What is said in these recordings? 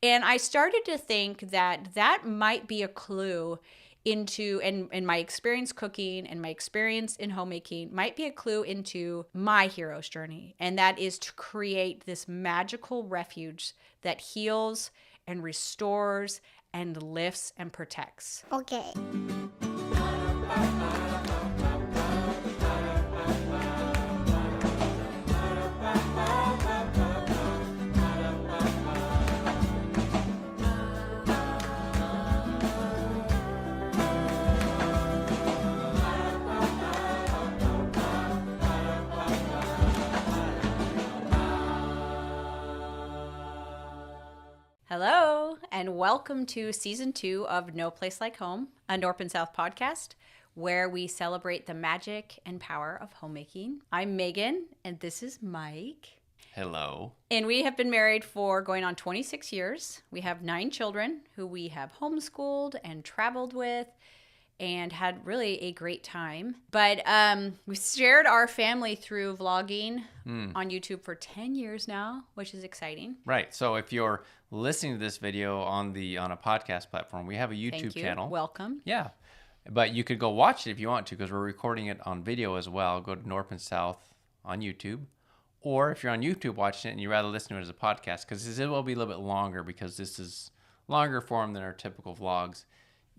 And I started to think that might be a clue into, and my experience cooking and my experience in homemaking might be a clue into my hero's journey. And that is to create this magical refuge that heals and restores and lifts and protects. Okay. Hello, and welcome to Season 2 of No Place Like Home, a North and South podcast, where we celebrate the magic and power of homemaking. I'm Megan, and this is Mike. Hello. And we have been married for going on 26 years. We have 9 children who we have homeschooled and traveled with and had really a great time. But we shared our family through vlogging on YouTube for 10 years now, which is exciting. Right. So if you're listening to this video on a podcast platform, we have a YouTube Thank you. channel. Welcome. Yeah. But you could go watch it if you want to, because we're recording it on video as well. Go to North and South on YouTube. Or if you're on YouTube watching it and you'd rather listen to it as a podcast, because it will be a little bit longer because this is longer form than our typical vlogs,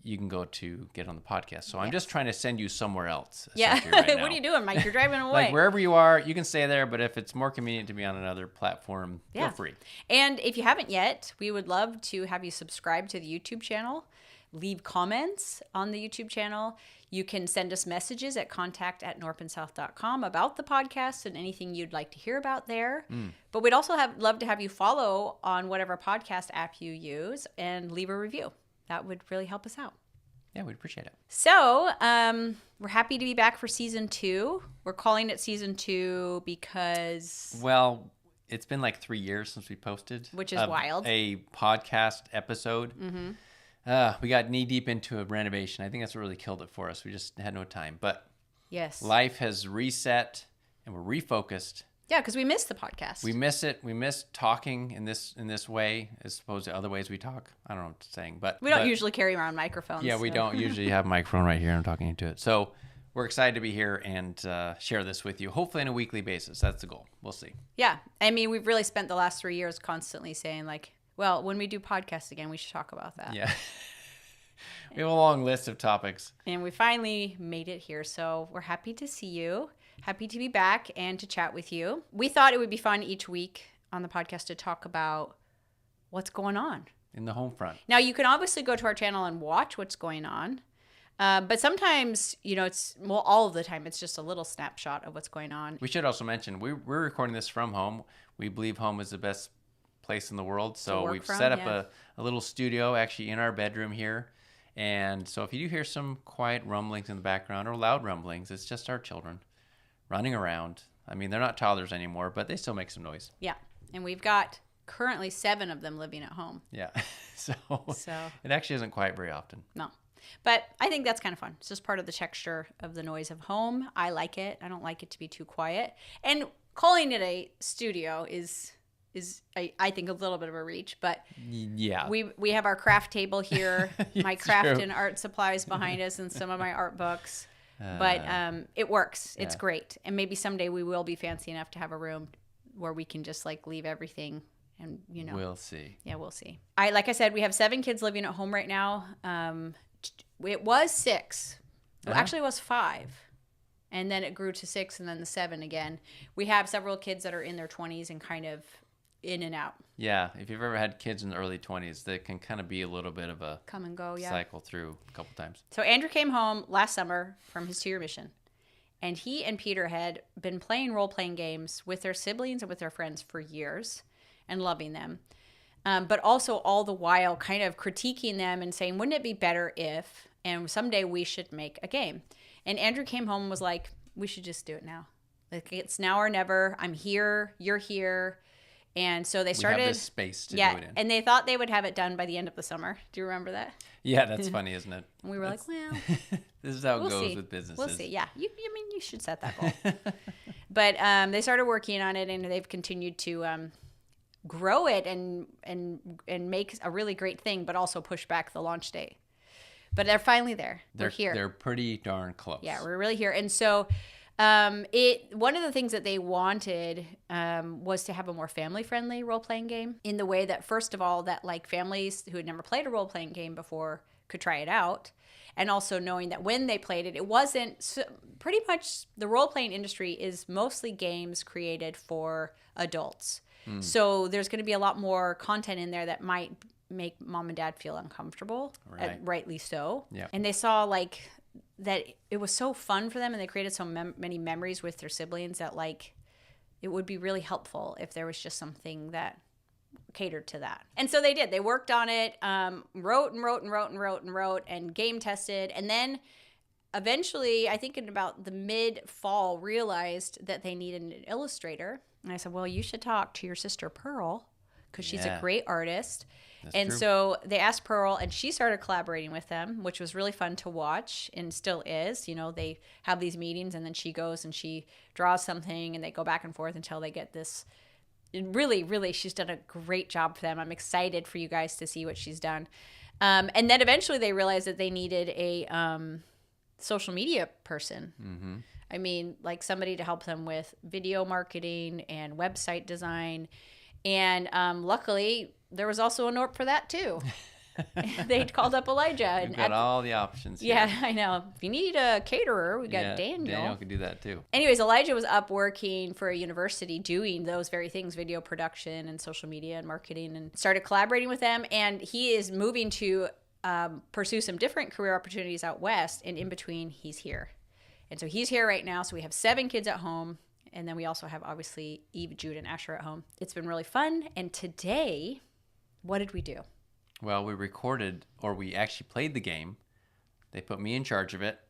you can go to get on the podcast. So I'm just trying to send you somewhere else. Yeah. Right now. What are you doing, Mike? You're driving away. Like wherever you are, you can stay there. But if it's more convenient to be on another platform, Yeah. feel free. And if you haven't yet, we would love to have you subscribe to the YouTube channel, leave comments on the YouTube channel. You can send us messages at contact@northandsouth.com about the podcast and anything you'd like to hear about there. But we'd also love to have you follow on whatever podcast app you use and leave a review. That would really help us out. Yeah, we'd appreciate it. So we're happy to be back for Season 2. We're calling it Season 2 because... Well, it's been like 3 years since we posted. Which is wild. A podcast episode. Mm-hmm. We got knee deep into a renovation. I think that's what really killed it for us. We just had no time. But yes, life has reset and we're refocused. Yeah, because we missed the podcast. We miss it. We miss talking in this way as opposed to other ways we talk. I don't know what to saying, but we don't usually carry around microphones. Yeah, we don't usually have a microphone right here and I'm talking into it. So we're excited to be here and share this with you, hopefully on a weekly basis. That's the goal. We'll see. Yeah. I mean, we've really spent the last 3 years constantly saying like, well, when we do podcasts again, we should talk about that. Yeah. We have a long list of topics. And we finally made it here. So we're happy to see you. Happy to be back and to chat with you. We thought it would be fun each week on the podcast to talk about what's going on In the home front. Now, you can obviously go to our channel and watch what's going on. But sometimes, all of the time, it's just a little snapshot of what's going on. We should also mention, we're recording this from home. We believe home is the best place in the world. So we've set up a little studio actually in our bedroom here. And so if you do hear some quiet rumblings in the background or loud rumblings, it's just our children running around. I mean, they're not toddlers anymore, but they still make some noise. Yeah. And we've got currently 7 of them living at home. Yeah. So it actually isn't quiet very often. No. But I think that's kind of fun. It's just part of the texture of the noise of home. I like it. I don't like it to be too quiet. And calling it a studio is I think a little bit of a reach, but yeah, we have our craft table here, my craft true. and art supplies behind us, and some of my art books. But it works. It's great. And maybe someday we will be fancy enough to have a room where we can just like leave everything and We'll see. Yeah, we'll see. Like I said, we have 7 kids living at home right now. It was 6. Uh-huh. Actually, it was 5. And then it grew to 6 and then the 7 again. We have several kids that are in their 20s and kind of in and out. Yeah, if you've ever had kids in the early 20s, that can kind of be a little bit of a come and go, cycle through a couple times. So Andrew came home last summer from his 2-year mission, and he and Peter had been playing role-playing games with their siblings and with their friends for years and loving them, but also all the while kind of critiquing them and saying, wouldn't it be better if, and someday we should make a game. And Andrew came home and was like, we should just do it now. Like, it's now or never. I'm here. You're here. And so they started. We have this space to do it in. And they thought they would have it done by the end of the summer. Do you remember that? Yeah, that's funny, isn't it? And we were like, well, this is how it we'll goes see. with businesses. We'll see. Yeah, you should set that goal. But they started working on it, and they've continued to grow it and make a really great thing, but also push back the launch date. But they're finally there. We're here. They're pretty darn close. Yeah, we're really here. And so one of the things that they wanted was to have a more family-friendly role-playing game, in the way that, first of all, that like families who had never played a role-playing game before could try it out. And also knowing that when they played it, it wasn't pretty much, the role-playing industry is mostly games created for adults. So there's going to be a lot more content in there that might make mom and dad feel uncomfortable, Right. rightly so. Yeah. And they saw like that it was so fun for them, and they created so many memories with their siblings, that like it would be really helpful if there was just something that catered to that. And so they did. They worked on it, wrote and game tested, and then eventually, I think in about the mid-fall, realized that they needed an illustrator. And I said, well, you should talk to your sister Pearl, because she's a great artist. That's true. So they asked Pearl, and she started collaborating with them, which was really fun to watch, and still is. You know, they have these meetings, and then she goes and she draws something, and they go back and forth until they get this. Really, she's done a great job for them. I'm excited for you guys to see what she's done. And then eventually they realized that they needed a social media person. Mm-hmm. I mean, like somebody to help them with video marketing and website design. And luckily, there was also a NORP for that too. They called up Elijah. We've got all the options here. Yeah, I know. If you need a caterer, we got Daniel. Daniel can do that too. Anyways, Elijah was up working for a university doing those very things, video production and social media and marketing, and started collaborating with them. And he is moving to pursue some different career opportunities out west. And in between, he's here. And so he's here right now. So we have 7 kids at home. And then we also have, obviously, Eve, Jude, and Asher at home. It's been really fun. And today, what did we do? Well, we recorded, or we actually played the game. They put me in charge of it.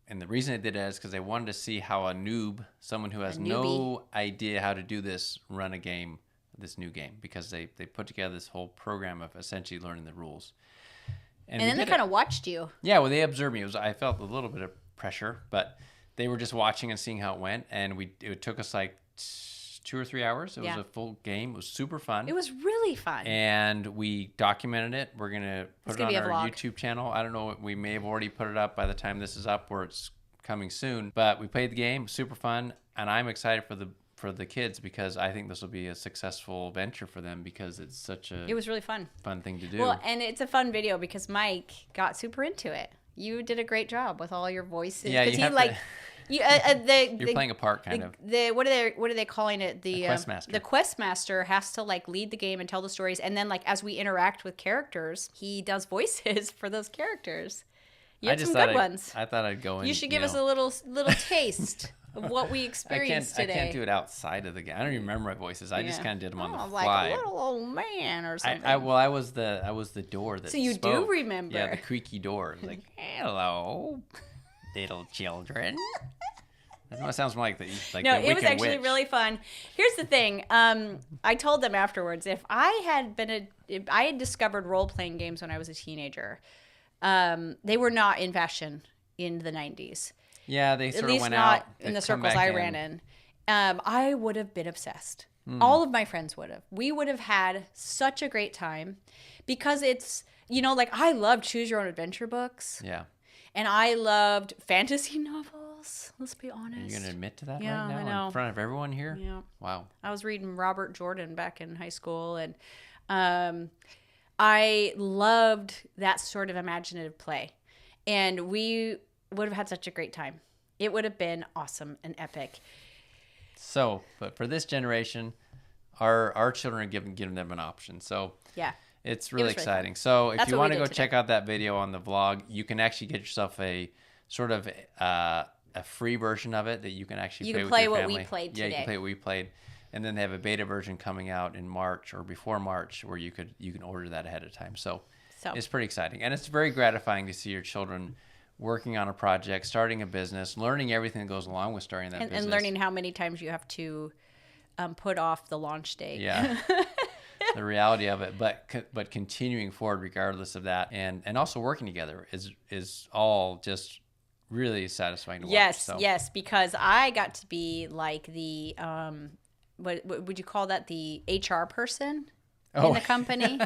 And the reason they did that is because they wanted to see how a noob, someone who has no idea how to do this, run a game, this new game. Because they put together this whole program of essentially learning the rules. And then they kind of watched you. Yeah, well, they observed me. I felt a little bit of pressure, but they were just watching and seeing how it went. And it took us like 2 or 3 hours. It was a full game. It was super fun. It was really fun. And we documented it. We're going to put it on our YouTube channel. I don't know. We may have already put it up by the time this is up, or it's coming soon. But we played the game. Super fun. And I'm excited for the kids, because I think this will be a successful venture for them, because it's such a... It was really fun thing to do. Well, and it's a fun video because Mike got super into it. You did a great job with all your voices. Yeah, you have to... You're playing a part, kind of. What are they calling it? The Questmaster. The Questmaster has to like lead the game and tell the stories, and then like as we interact with characters, he does voices for those characters. You had some good ones. I thought I'd go in. You should give us a little taste of what we experienced today. I can't do it outside of the game. I don't even remember my voices. I just kind of did them on the fly. Like a little old man or something. I was the door that. So you spoke. do remember? Yeah, the creaky door. Like, hello, little children. That's what it sounds like. No, it was actually really fun. Here's the thing. I told them afterwards, if I had discovered role playing games when I was a teenager, they were not in fashion in the 90s. Yeah, they sort of went out. At least not in the circles I ran in. I would have been obsessed. All of my friends would have. We would have had such a great time, because it's, like I loved choose your own adventure books. Yeah. And I loved fantasy novels. Let's be honest. Are you going to admit to that Yeah, right now I know. in front of everyone here? Yeah. Wow. I was reading Robert Jordan back in high school, and I loved that sort of imaginative play. And we would have had such a great time. It would have been awesome and epic. So, but for this generation, our children are giving them an option. So yeah, it's really exciting. So if you want to go check out that video on the vlog, you can actually get yourself a sort of a free version of it that you can actually play with your family. You can play what we played today. Yeah, you can play what we played. And then they have a beta version coming out in March or before March, where you can order that ahead of time. So it's pretty exciting. And it's very gratifying to see your children working on a project, starting a business, learning everything that goes along with starting that business. And learning how many times you have to put off the launch date. Yeah. The reality of it, but continuing forward regardless of that, and also working together is all just really satisfying to watch. Yes, because I got to be like the what would you call that? The HR person in Oh. the company.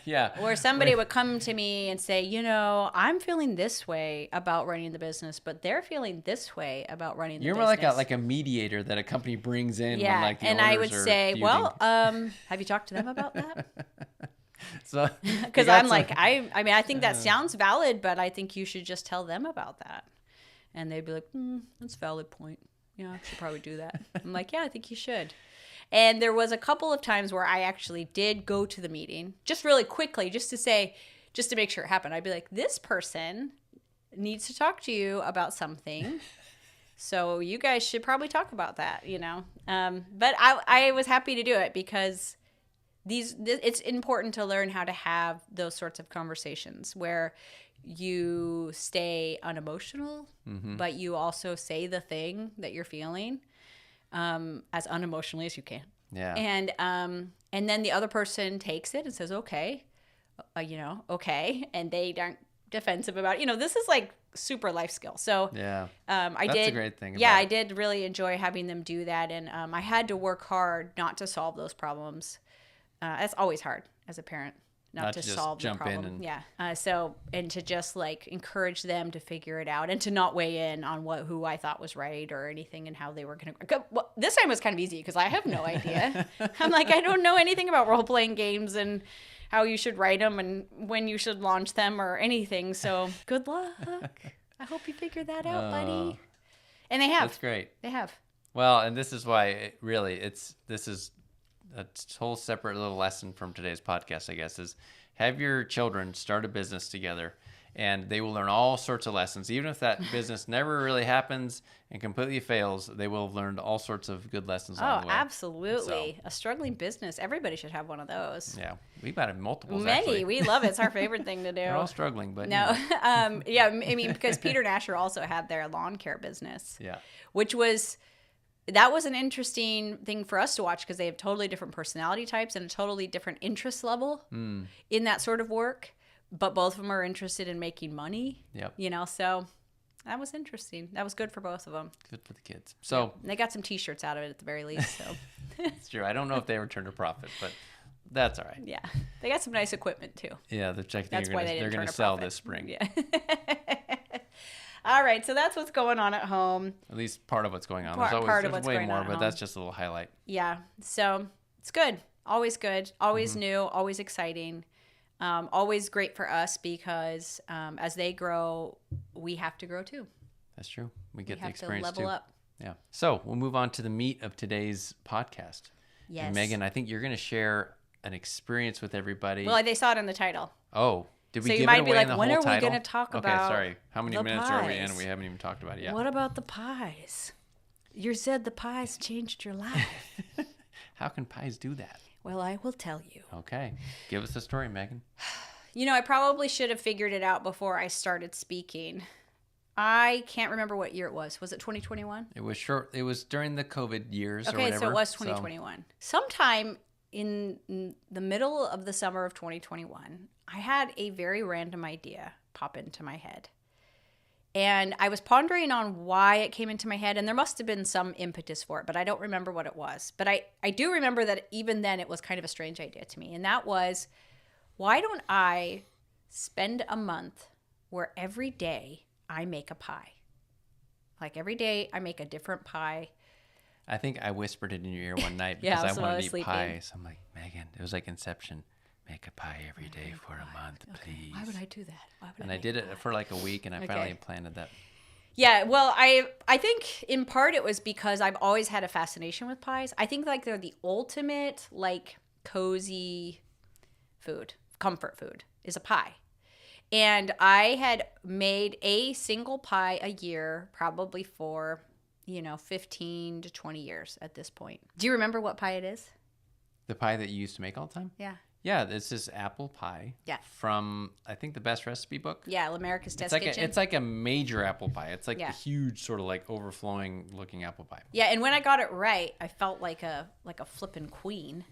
Yeah. Where somebody would come to me and say, I'm feeling this way about running the business, but they're feeling this way about running the You're more business. like a mediator that a company brings in when Yeah, like the and I owners would are say, feuding. well, have you talked to them about that? So Because I'm like, I think that sounds valid, but I think you should just tell them about that. And they'd be like, that's a valid point. Yeah, I should probably do that. I'm like, yeah, I think you should. And there was a couple of times where I actually did go to the meeting, just really quickly, just to make sure it happened. I'd be like, this person needs to talk to you about something. So you guys should probably talk about that, But I was happy to do it because it's important to learn how to have those sorts of conversations where you stay unemotional, but you also say the thing that you're feeling as unemotionally as you can. Yeah. And then the other person takes it and says, okay, okay, and they aren't defensive about it. This is like super life skill. So Yeah. That's a great thing. Yeah, I did really enjoy having them do that, and I had to work hard not to solve those problems. That's always hard as a parent, not to just solve the jump in problem. and- Yeah. And to just like encourage them to figure it out and to not weigh in on who I thought was right or anything and how they were going to. Well, this time was kind of easy because I have no idea. I'm like, I don't know anything about role playing games and how you should write them and when you should launch them or anything. So good luck. I hope you figure that out, buddy. And they have. That's great. They have. Well, and this is why this is a whole separate little lesson from today's podcast, I guess, is have your children start a business together and they will learn all sorts of lessons. Even if that business never really happens and completely fails, they will have learned all sorts of good lessons along the way. Absolutely. So, a struggling business. Everybody should have one of those. yeah. We've got multiples, Many. actually. We love it. It's our favorite thing to do. We're all struggling, but No. you know. Yeah, I mean, because Peter Nasher also had their lawn care business. Yeah. Which was... That was an interesting thing for us to watch because they have totally different personality types and a totally different interest level in that sort of work. But both of them are interested in making money. Yep. So that was interesting. That was good for both of them. Good for the kids. So And they got some T-shirts out of it at the very least. So it's true. I don't know if they returned a profit, but that's all right. yeah, they got some nice equipment too. Yeah, they're checking. That's why They're going to sell this spring. Yeah. All right, so that's what's going on at home. At least part of what's going on. Part of There's what's way going more, on at but home. that's just a little highlight. Yeah, so it's good. Always new, always exciting. Always great for us because as they grow, we have to grow too. That's true. We get We the have to experience level too. up. Yeah. So we'll move on to the meat of today's podcast. Yes. And Megan, I think you're going to share an experience with everybody. Well, they saw it in the title. Oh, did we So you give might it be away like, in the when whole are we title? gonna talk Okay, about sorry. How many the minutes are we in? pies? We haven't even talked about it yet. What about the pies? You said the pies changed your life. How can pies do that? Well, I will tell you. Okay. Give us the story, Megan. I probably should have figured it out before I started speaking. I can't remember what year it was. Was it 2021? It was short. It was during the COVID years or Okay, whatever. so it was 2021. Sometime in the middle of the summer of 2021, I had a very random idea pop into my head. And I was pondering on why it came into my head, and there must have been some impetus for it, but I don't remember what it was. But I do remember that even then it was kind of a strange idea to me, and that was, why don't I spend a month where every day I make a pie? Like every day I make a different pie. I think I whispered it in your ear one night Yeah, because so I I wanted was to eat sleeping. pie. So I'm like, Megan, it was like Inception. Make a pie every day for a month, please. Why would I do that? Why would And I make did a it pie? for like a week, and I finally planted that. Yeah, well, I think in part it was because I've always had a fascination with pies. I think like they're the ultimate like cozy food, comfort food is a pie. And I had made a single pie a year probably for, 15 to 20 years at this point. Do you remember what pie it is? The pie that you used to make all the time? Yeah. Yeah, it's this apple pie. Yeah. From, I think, the Best Recipe book. Yeah, America's Test It's like Kitchen. it's like a major apple pie. It's like Yeah. a huge sort of like overflowing looking apple pie. Yeah, and when I got it right, I felt like a flippin' queen,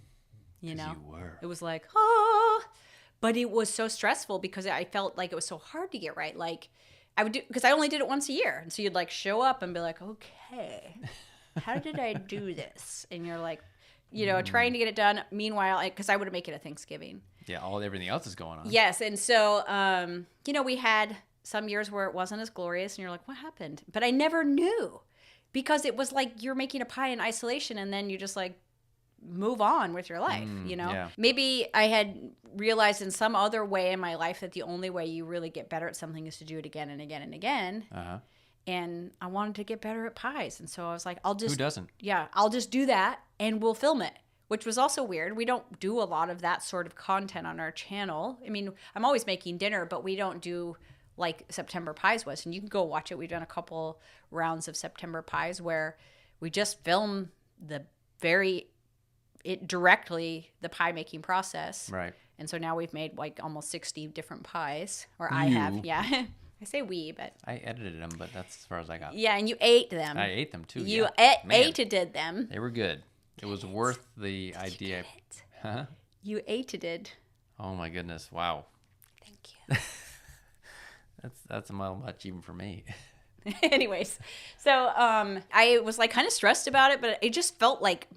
you 'Cause know. you were. It was like, oh, but it was so stressful because I felt like it was so hard to get right. Like I would do, because I only did it once a year. And so you'd like show up and be like, okay, how did I do this? And you're like, trying to get it done. Meanwhile, because I would make it at Thanksgiving. Yeah, everything else is going on. Yes, and so, we had some years where it wasn't as glorious, and you're like, what happened? But I never knew, because it was like you're making a pie in isolation, and then you just like move on with your life, Yeah. Maybe I had realized in some other way in my life that the only way you really get better at something is to do it again and again and again. Uh-huh. And I wanted to get better at pies, and so I was like, Who doesn't? Yeah, I'll just do that, and we'll film it. Which was also weird. We don't do a lot of that sort of content on our channel. I mean, I'm always making dinner, but we don't do like September Pies was. And you can go watch it. We've done a couple rounds of September Pies where we just film directly the pie making process. Right. And so now we've made like almost 60 different pies. Or I have, yeah. I say we, but... I edited them, but that's as far as I got. Yeah, and you ate them. I ate them too, You ate them. They were good. It was worth the idea. Huh? You ate. Oh my goodness! Wow. Thank you. that's a little much even for me. Anyways, so I was like kind of stressed about it, but it just felt like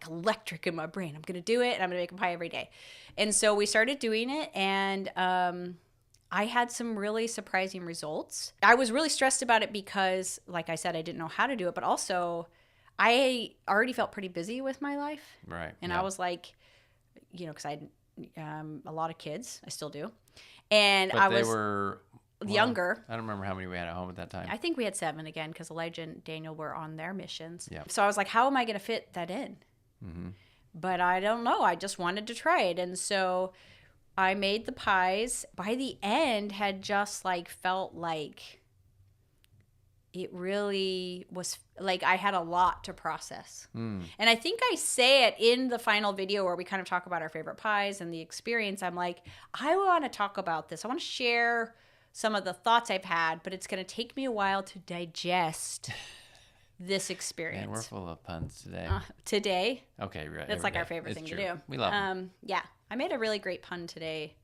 electric in my brain. I'm gonna do it, and I'm gonna make a pie every day. And so we started doing it, and I had some really surprising results. I was really stressed about it because, like I said, I didn't know how to do it, but also I already felt pretty busy with my life. Right. And I was like, because I had a lot of kids. I still do. And but they were younger. I don't remember how many we had at home at that time. I think we had 7 again because Elijah and Daniel were on their missions. Yeah. So I was like, how am I going to fit that in? Mm-hmm. But I don't know. I just wanted to try it. And so I made the pies. By the end, had just felt like it really was like I had a lot to process. And I think I say it in the final video where we kind of talk about our favorite pies and the experience. I'm like, I want to talk about this. I want to share some of the thoughts I've had, but it's going to take me a while to digest this experience. Man, we're full of puns today. Today? Okay, right. That's our favorite thing to do. We love them. Yeah. I made a really great pun today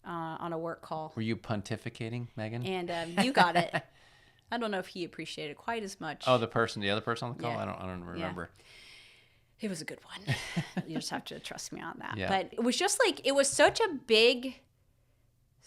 on a work call. Were you pontificating, Megan? And you got it. I don't know if he appreciated it quite as much. Oh, the other person on the call? Yeah. I don't remember. Yeah. It was a good one. You just have to trust me on that. Yeah. But it was just it was such a big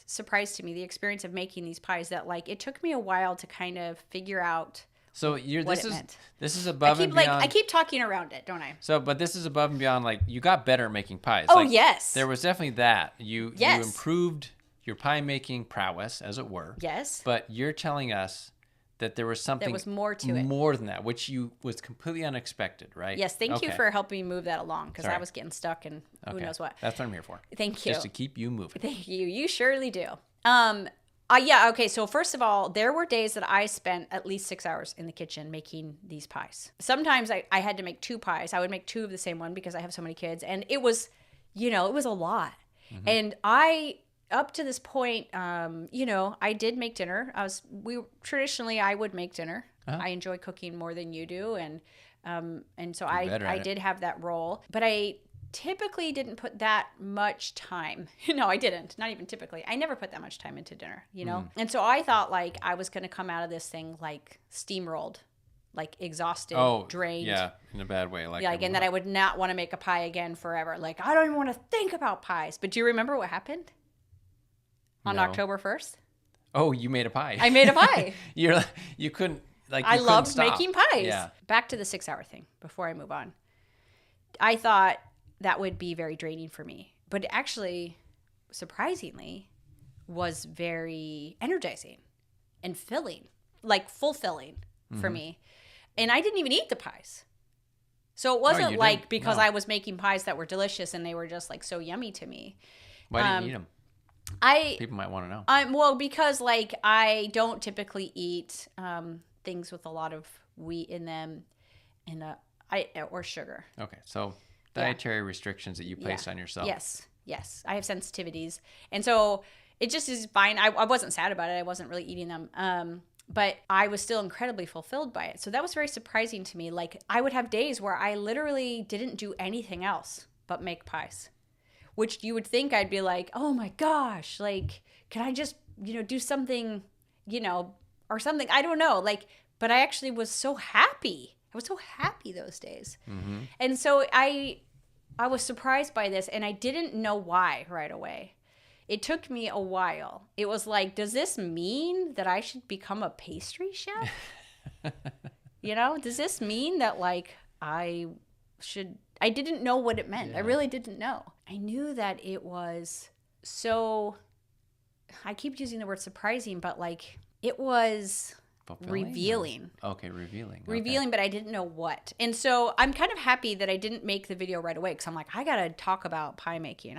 surprise to me, the experience of making these pies, that it took me a while to kind of figure out So what it meant. This is above and beyond. I keep talking around it, don't I? So, but this is above and beyond. You got better at making pies. Oh, yes. There was definitely that. You Yes. improved your pie making prowess, as it were. Yes. But you're telling us that there was something. There was more to it. More than that, which was completely unexpected, right? Yes. Thank you for helping me move that along, because I Sorry. was getting stuck and who knows what. That's what I'm here for. Thank you. Just to keep you moving. Thank you. You surely do. Yeah. Okay. So first of all, there were days that I spent at least 6 hours in the kitchen making these pies. Sometimes I had to make 2 pies. I would make 2 of the same one because I have so many kids, and it was a lot. Mm-hmm. And up to this point, I did make dinner. Traditionally I would make dinner. Uh-huh. I enjoy cooking more than you do, and so I did have that role, but I typically didn't put that much time. No, I didn't. Not even typically. I never put that much time into dinner, And so I thought I was going to come out of this thing steamrolled, exhausted, drained. Yeah, in a bad way. And that I would not want to make a pie again forever. I don't even want to think about pies. But do you remember what happened on October 1st? Oh, you made a pie. I made a pie. You couldn't, I loved making pies. Yeah. Back to the 6-hour thing before I move on. I thought that would be very draining for me. But actually, surprisingly, was very energizing and filling, fulfilling for me. And I didn't even eat the pies. So it wasn't because I was making pies that were delicious and they were just so yummy to me. Why didn't you eat them? People might want to know. Well, because I don't typically eat things with a lot of wheat in them, or sugar. Okay, so dietary restrictions that you placed on yourself. Yes, I have sensitivities, and so it just is fine. I wasn't sad about it. I wasn't really eating them, but I was still incredibly fulfilled by it. So that was very surprising to me. I would have days where I literally didn't do anything else but make pies. Which you would think I'd be oh my gosh, can I just, do something, or something? I don't know. But I actually was so happy I was so happy those days. Mm-hmm. And so I was surprised by this, and I didn't know why right away. It took me a while. It was like, does this mean that I should become a pastry chef? Does this mean that like I didn't know what it meant. I really didn't know. I knew that it was so, I keep using the word surprising, but like it was revealing. Okay, revealing. Revealing, but I didn't know what. And so I'm kind of happy that I didn't make the video right away because I'm like, I got to talk about pie making.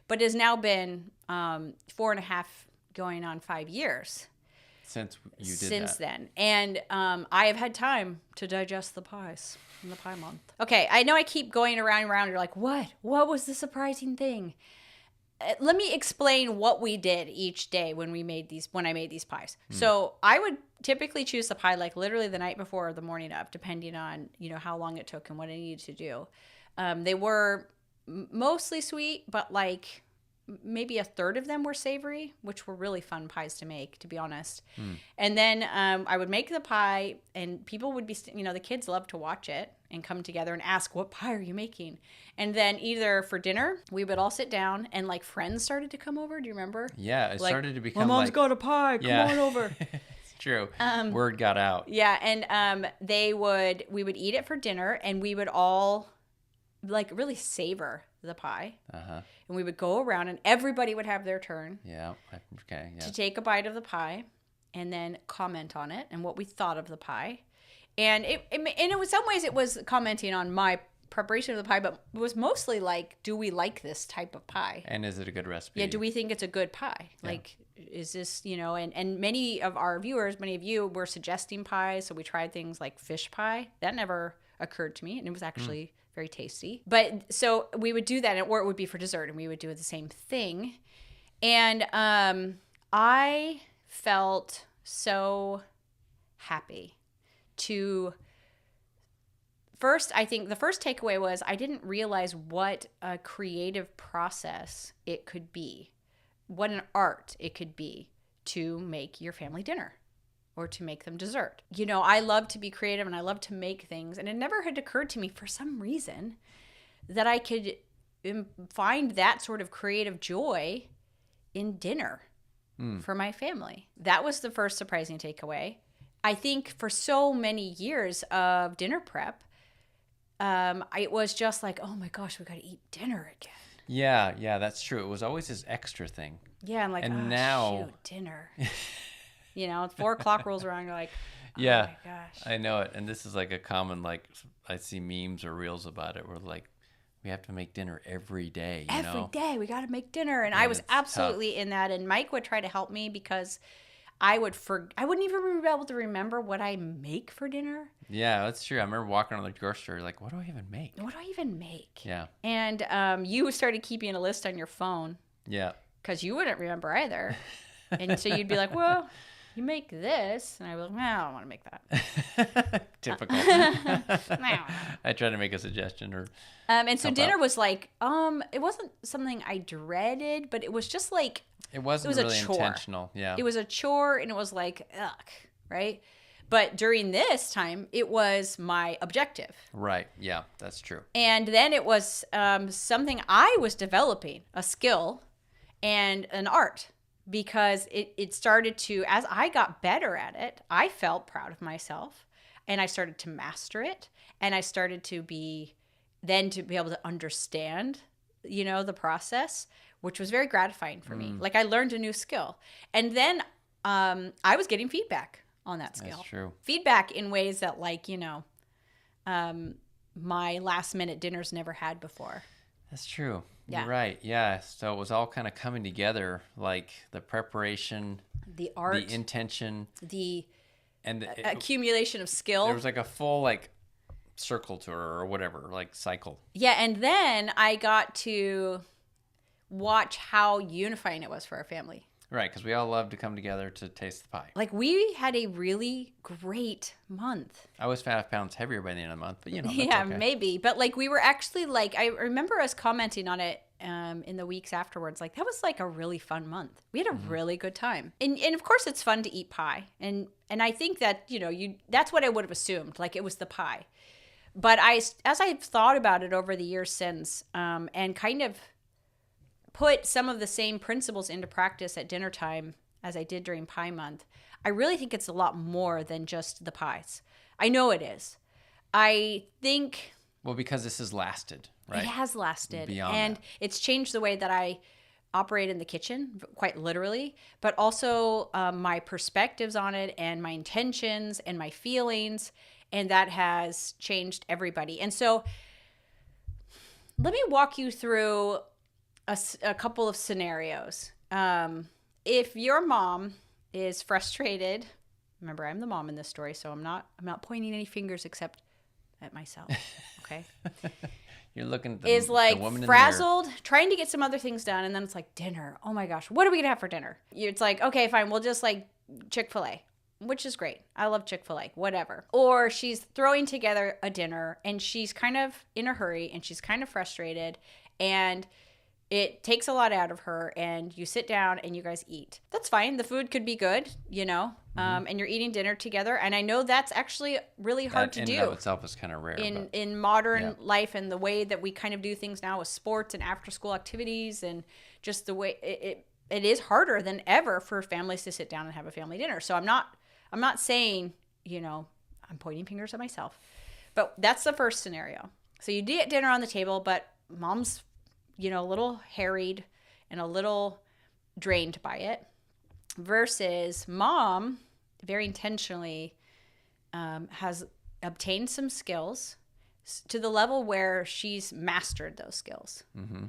But it has now been 4.5 going on 5 years. Since you did Since that. then. And I have had time to digest the pies in the pie month. Okay, I know I keep going around and around. You're like, what? What was the surprising thing? Let me explain what we did each day when I made these pies. So I would typically choose the pie like literally the night before or the morning of, depending on how long it took and what I needed to do. They were mostly sweet, but like maybe a third of them were savory, which were really fun pies to make, to be honest. And then I would make the pie, and people would be, the kids love to watch it and come together and ask, what pie are you making? And then either for dinner, we would all sit down, and like friends started to come over. Do you remember? Yeah, it started to become my mom's got a pie. Come on over. It's true. Word got out. Yeah, and we would eat it for dinner, and we would all like really savor the pie. Uh-huh. And we would go around, and everybody would have their turn. Yeah. Okay. Yeah. To take a bite of the pie, and then comment on it and what we thought of the pie. And in some ways it was commenting on my preparation of the pie, but it was mostly like, do we like this type of pie? And is it a good recipe? Yeah, do we think it's a good pie? Yeah. Like, is this, and many of our viewers, many of you were suggesting pies, so we tried things like fish pie. That never occurred to me, and it was actually very tasty. But so we would do that, or it would be for dessert, and we would do the same thing. And I felt so happy to first, I think the first takeaway was I didn't realize what a creative process it could be, what an art it could be to make your family dinner or to make them dessert. I love to be creative and I love to make things, and it never had occurred to me for some reason that I could find that sort of creative joy in dinner for my family. That was the first surprising takeaway. I think for so many years of dinner prep, it was just like, oh my gosh, we got to eat dinner again. Yeah, that's true. It was always this extra thing. Yeah, I'm like, now, shoot, dinner. 4:00 rolls around, you're like, oh yeah, my gosh. I know it. And this is like a common, like, I see memes or reels about it where like, we have to make dinner every day. Every day, we got to make dinner. And I was absolutely in that. And Mike would try to help me because I wouldn't even be able to remember what I make for dinner. Yeah, that's true. I remember walking around the grocery store like, what do I even make? What do I even make? Yeah. And you started keeping a list on your phone. Yeah. Because you wouldn't remember either. And so you'd be like, well, you make this. And I was like, no, I don't want to make that. Typical. I tried to make a suggestion or and so dinner was like, it wasn't something I dreaded, but it was just like, it wasn't really intentional. Yeah. It was a chore, and it was like, ugh, right? But during this time, it was my objective. Right. Yeah, that's true. And then it was something I was developing, a skill and an art, because it started to, as I got better at it, I felt proud of myself, and I started to master it, and I started to be able to understand, the process, which was very gratifying for me. Like I learned a new skill. And then I was getting feedback on that skill. That's true. Feedback in ways that my last minute dinners never had before. That's true. Yeah. You're right. Yeah. So it was all kind of coming together, like the preparation, the art, the intention, and the accumulation of skill. There was like a full circle to her or whatever, like cycle. Yeah. And then I got to watch how unifying it was for our family. Right, because we all love to come together to taste the pie. Like, we had a really great month. I was 5 pounds heavier by the end of the month, but that's yeah, okay. Maybe. But we were actually I remember us commenting on it in the weeks afterwards. Like, that was like a really fun month. We had a really good time. And of course it's fun to eat pie. And I think that, that's what I would have assumed. Like, it was the pie. But as I've thought about it over the years since, and kind of put some of the same principles into practice at dinner time as I did during Pie Month, I really think it's a lot more than just the pies. I know it is. I think... Well, because this has lasted, right? It has lasted. Beyond and that. It's changed the way that I operate in the kitchen, quite literally, but also my perspectives on it and my intentions and my feelings, and that has changed everybody. And so let me walk you through a couple of scenarios. If your mom is frustrated, remember, I'm the mom in this story, so I'm not pointing any fingers except at myself. Okay. You're looking at is like the woman frazzled, trying to get some other things done, and then it's like dinner. Oh my gosh, what are we gonna have for dinner? It's like, okay, fine, we'll just like Chick-fil-A, which is great. I love Chick-fil-A, whatever. Or she's throwing together a dinner and she's kind of in a hurry and she's kind of frustrated, and it takes a lot out of her, and you sit down and you guys eat. That's fine. The food could be good, and you're eating dinner together. And I know that's actually really hard to do. That in and of itself is kind of rare. In modern life and the way that we kind of do things now with sports and after school activities, and just the way it is harder than ever for families to sit down and have a family dinner. So I'm not saying, I'm pointing fingers at myself, but that's the first scenario. So you get dinner on the table, but mom's a little harried and a little drained by it, versus mom very intentionally has obtained some skills to the level where she's mastered those skills. Mm-hmm.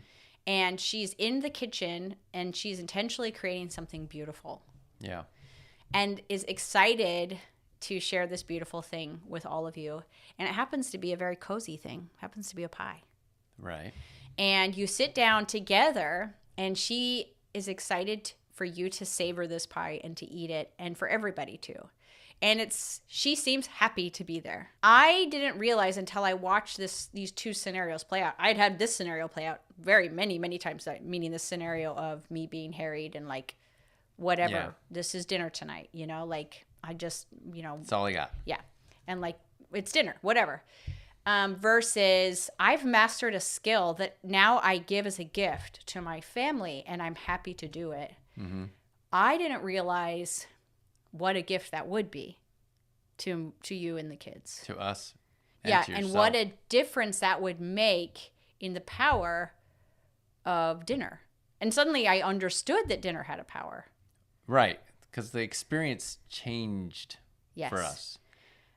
And she's in the kitchen and she's intentionally creating something beautiful. Yeah. And is excited to share this beautiful thing with all of you. And it happens to be a very cozy thing. It happens to be a pie. Right. And you sit down together, and she is excited for you to savor this pie and to eat it, and for everybody to. And she seems happy to be there. I didn't realize until I watched these two scenarios play out. I'd had this scenario play out very many, many times, meaning this scenario of me being harried and like, whatever, this is dinner tonight, like I just, That's all I got. Yeah. And like, it's dinner, whatever. Versus I've mastered a skill that now I give as a gift to my family, and I'm happy to do it. Mm-hmm. I didn't realize what a gift that would be to you and the kids. To us. And what a difference that would make in the power of dinner. And suddenly I understood that dinner had a power. Right. Because the experience changed for us.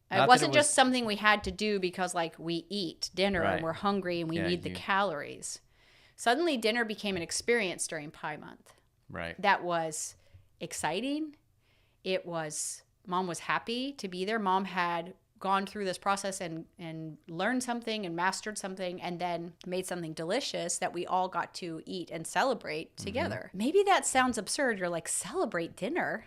It wasn't just something we had to do because, like, we eat dinner and we're hungry and we need the calories. Suddenly, dinner became an experience during Pie Month. Right. That was exciting. Mom was happy to be there. Mom had gone through this process and learned something and mastered something and then made something delicious that we all got to eat and celebrate together. Maybe that sounds absurd. You're like, celebrate dinner?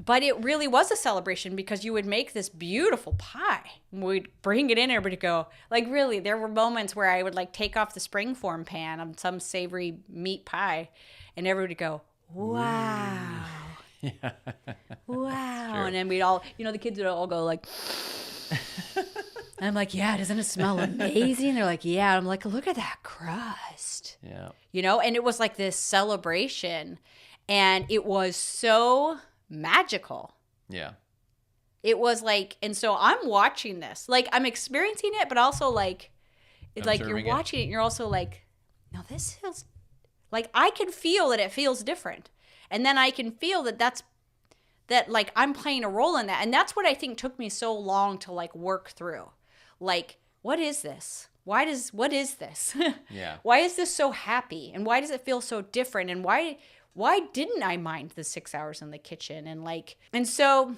But it really was a celebration because you would make this beautiful pie. We'd bring it in, everybody would go, like, really, there were moments where I would like take off the springform pan on some savory meat pie and everybody would go, wow. Yeah. Wow. Sure. And then we'd all, the kids would all go like, and I'm like, yeah, doesn't it smell amazing? They're like, yeah. I'm like, look at that crust. Yeah. And it was like this celebration, and it was so magical. Yeah. It was like, and so I'm watching this, like I'm experiencing it, but also like, it's like you're watching it and you're also like, no, this feels like I can feel that it feels different. And then I can feel that like I'm playing a role in that. And that's what I think took me so long to like work through. Like, what is this? What is this? Yeah. Why is this so happy? And why does it feel so different? And why didn't I mind the 6 hours in the kitchen? And so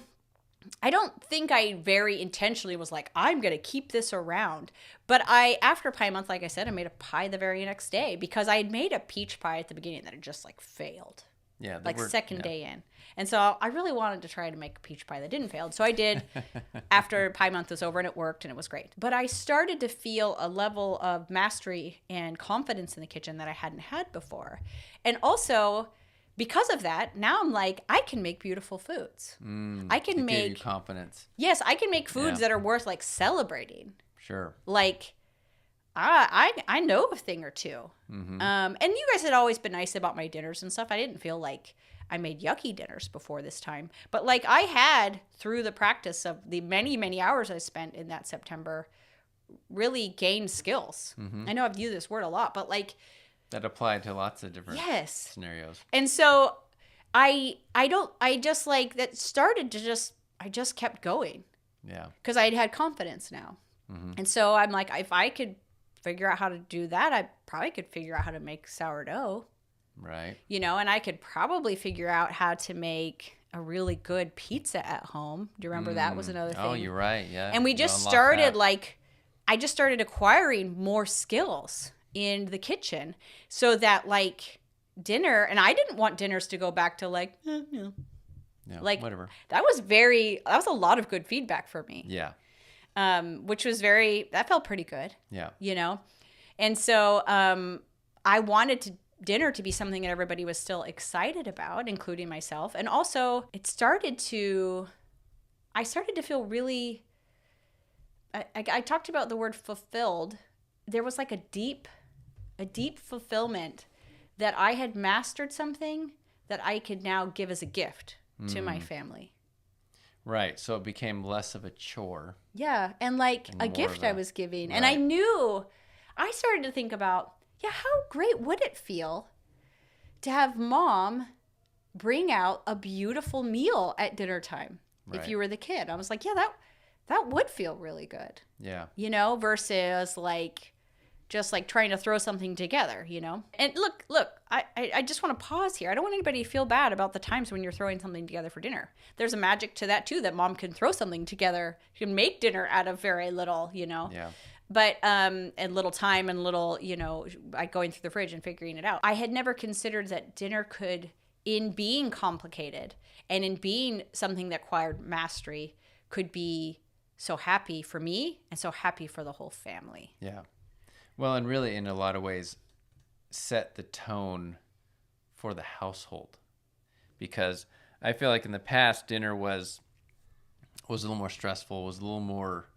I don't think I very intentionally was like, I'm going to keep this around. But after Pie Month, like I said, I made a pie the very next day because I had made a peach pie at the beginning that had just like failed. Yeah. like second day in. And so I really wanted to try to make a peach pie that didn't fail. So I did after pie month was over, and it worked, and it was great. But I started to feel a level of mastery and confidence in the kitchen that I hadn't had before. And also, because of that, now I'm like, I can make beautiful foods. I can make give you confidence. Yes, I can make foods that are worth like celebrating. Sure. Like I know a thing or two. And you guys had always been nice about my dinners and stuff. I didn't feel like I made yucky dinners before this time. But like I had, through the practice of the many, many hours I spent in that September, really gained skills. I know I've used this word a lot, but like that applied to lots of different scenarios. And so I just like that started to I just kept going. Yeah. Because I had confidence now. And so I'm like, if I could figure out how to do that, I probably could figure out how to make sourdough. Right. You know, and I could probably figure out how to make a really good pizza at home. Do you remember that was another thing? Oh, you're right. Yeah. And we just started I just started acquiring more skills in the kitchen so that like dinner, and I didn't want dinners to go back to like, Yeah, like whatever. That was a lot of good feedback for me. Yeah. Which was that felt pretty good. Yeah. You know? And so I wanted dinner to be something that everybody was still excited about, including myself. And also I started to feel really, I talked about the word fulfilled. There was like a deep fulfillment that I had mastered something that I could now give as a gift to my family. Right. So it became less of a chore. Yeah. And like a gift I was giving. Right. And I started to think about, how great would it feel to have mom bring out a beautiful meal at dinner time if you were the kid? I was like, that would feel really good. Yeah. You know, versus like just like trying to throw something together, you know? And look, I just want to pause here. I don't want anybody to feel bad about the times when you're throwing something together for dinner. There's a magic to that too, that mom can throw something together. She can make dinner out of very little, you know? Yeah. But, and little time and little, you know, going through the fridge and figuring it out. I had never considered that dinner could, in being complicated and in being something that required mastery, could be so happy for me and so happy for the whole family. Yeah. Well, and really, in a lot of ways, set the tone for the household. Because I feel like in the past, dinner was a little more stressful, was a little more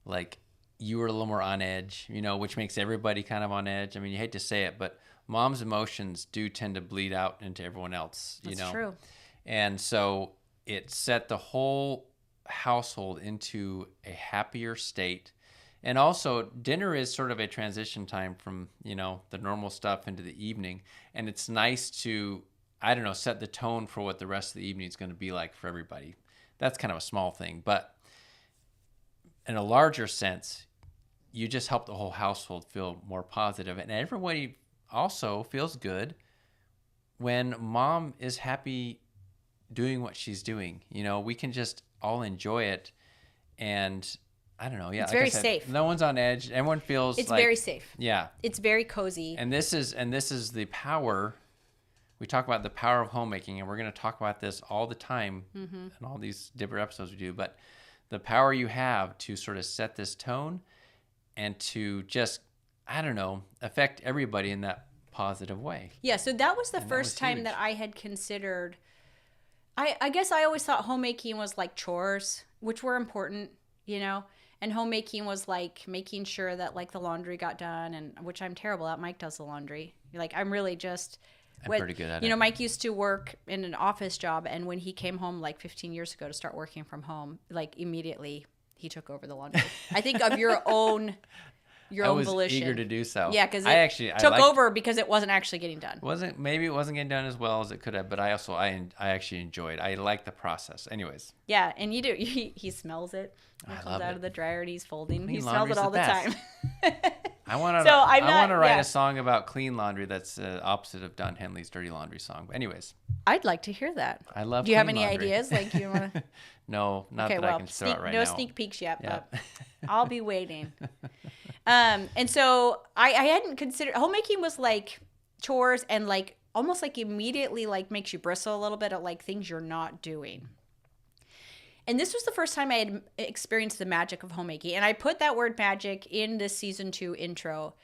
like you were a little more on edge, you know, which makes everybody kind of on edge. I mean, you hate to say it, but mom's emotions do tend to bleed out into everyone else, you know. That's true. And so it set the whole household into a happier state. And also, dinner is sort of a transition time from, you know, the normal stuff into the evening. And it's nice to, I don't know, set the tone for what the rest of the evening is going to be like for everybody. That's kind of a small thing. But in a larger sense, you just help the whole household feel more positive. And everybody also feels good when mom is happy doing what she's doing. You know, we can just all enjoy it. And I don't know. Yeah, it's very safe. No one's on edge. Everyone feels it's very safe. Yeah, it's very cozy. And this is the power. We talk about the power of homemaking, and we're going to talk about this all the time in all these different episodes we do. But the power you have to sort of set this tone and to just, I don't know, affect everybody in that positive way. Yeah. So that was the first time that I had considered. I guess I always thought homemaking was like chores, which were important, you know. And homemaking was like making sure that like the laundry got done, and which I'm terrible at. Mike does the laundry. Like I'm really just. I'm pretty good at it. You know, Mike used to work in an office job, and when he came home like 15 years ago to start working from home, like immediately he took over the laundry. I think of your own volition. I was eager to do so. Yeah, because it took over because it wasn't actually getting done. Maybe it wasn't getting done as well as it could have, but I actually enjoyed. I like the process. Anyways. Yeah, and you do. He smells it. It comes out of the dryer and he's folding. He smells it laundry's all the time. I want to write a song about clean laundry that's opposite of Don Henley's Dirty Laundry song. But anyways. I'd like to hear that. I love. Do you have any laundry. ideas? Like you want to? No, not that I can throw out right now. No sneak peeks yet, but I'll be waiting. And so I hadn't considered homemaking was like chores and like almost like immediately like makes you bristle a little bit at like things you're not doing. And this was the first time I had experienced the magic of homemaking. And I put that word magic in this season 2 intro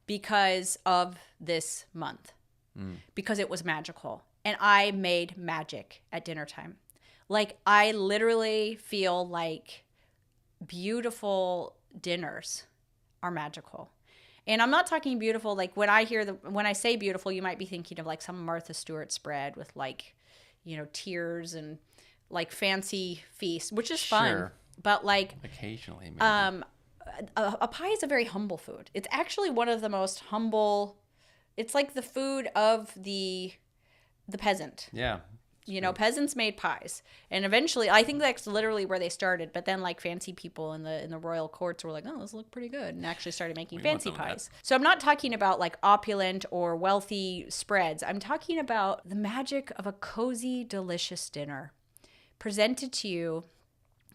because of this month, because it was magical. And I made magic at dinner time. Like, I literally feel like beautiful dinners are magical. And I'm not talking beautiful, like when I say beautiful, you might be thinking of like some Martha Stewart spread with like, you know, tears and like fancy feast, which is fun. Sure. But like Occasionally, maybe. a pie is a very humble food. It's actually one of the most humble. It's like the food of the peasant. Yeah. You know, peasants made pies, and eventually, I think that's literally where they started. But then, like fancy people in the royal courts were like, "Oh, those look pretty good," and actually started making fancy pies. So I'm not talking about like opulent or wealthy spreads. I'm talking about the magic of a cozy, delicious dinner presented to you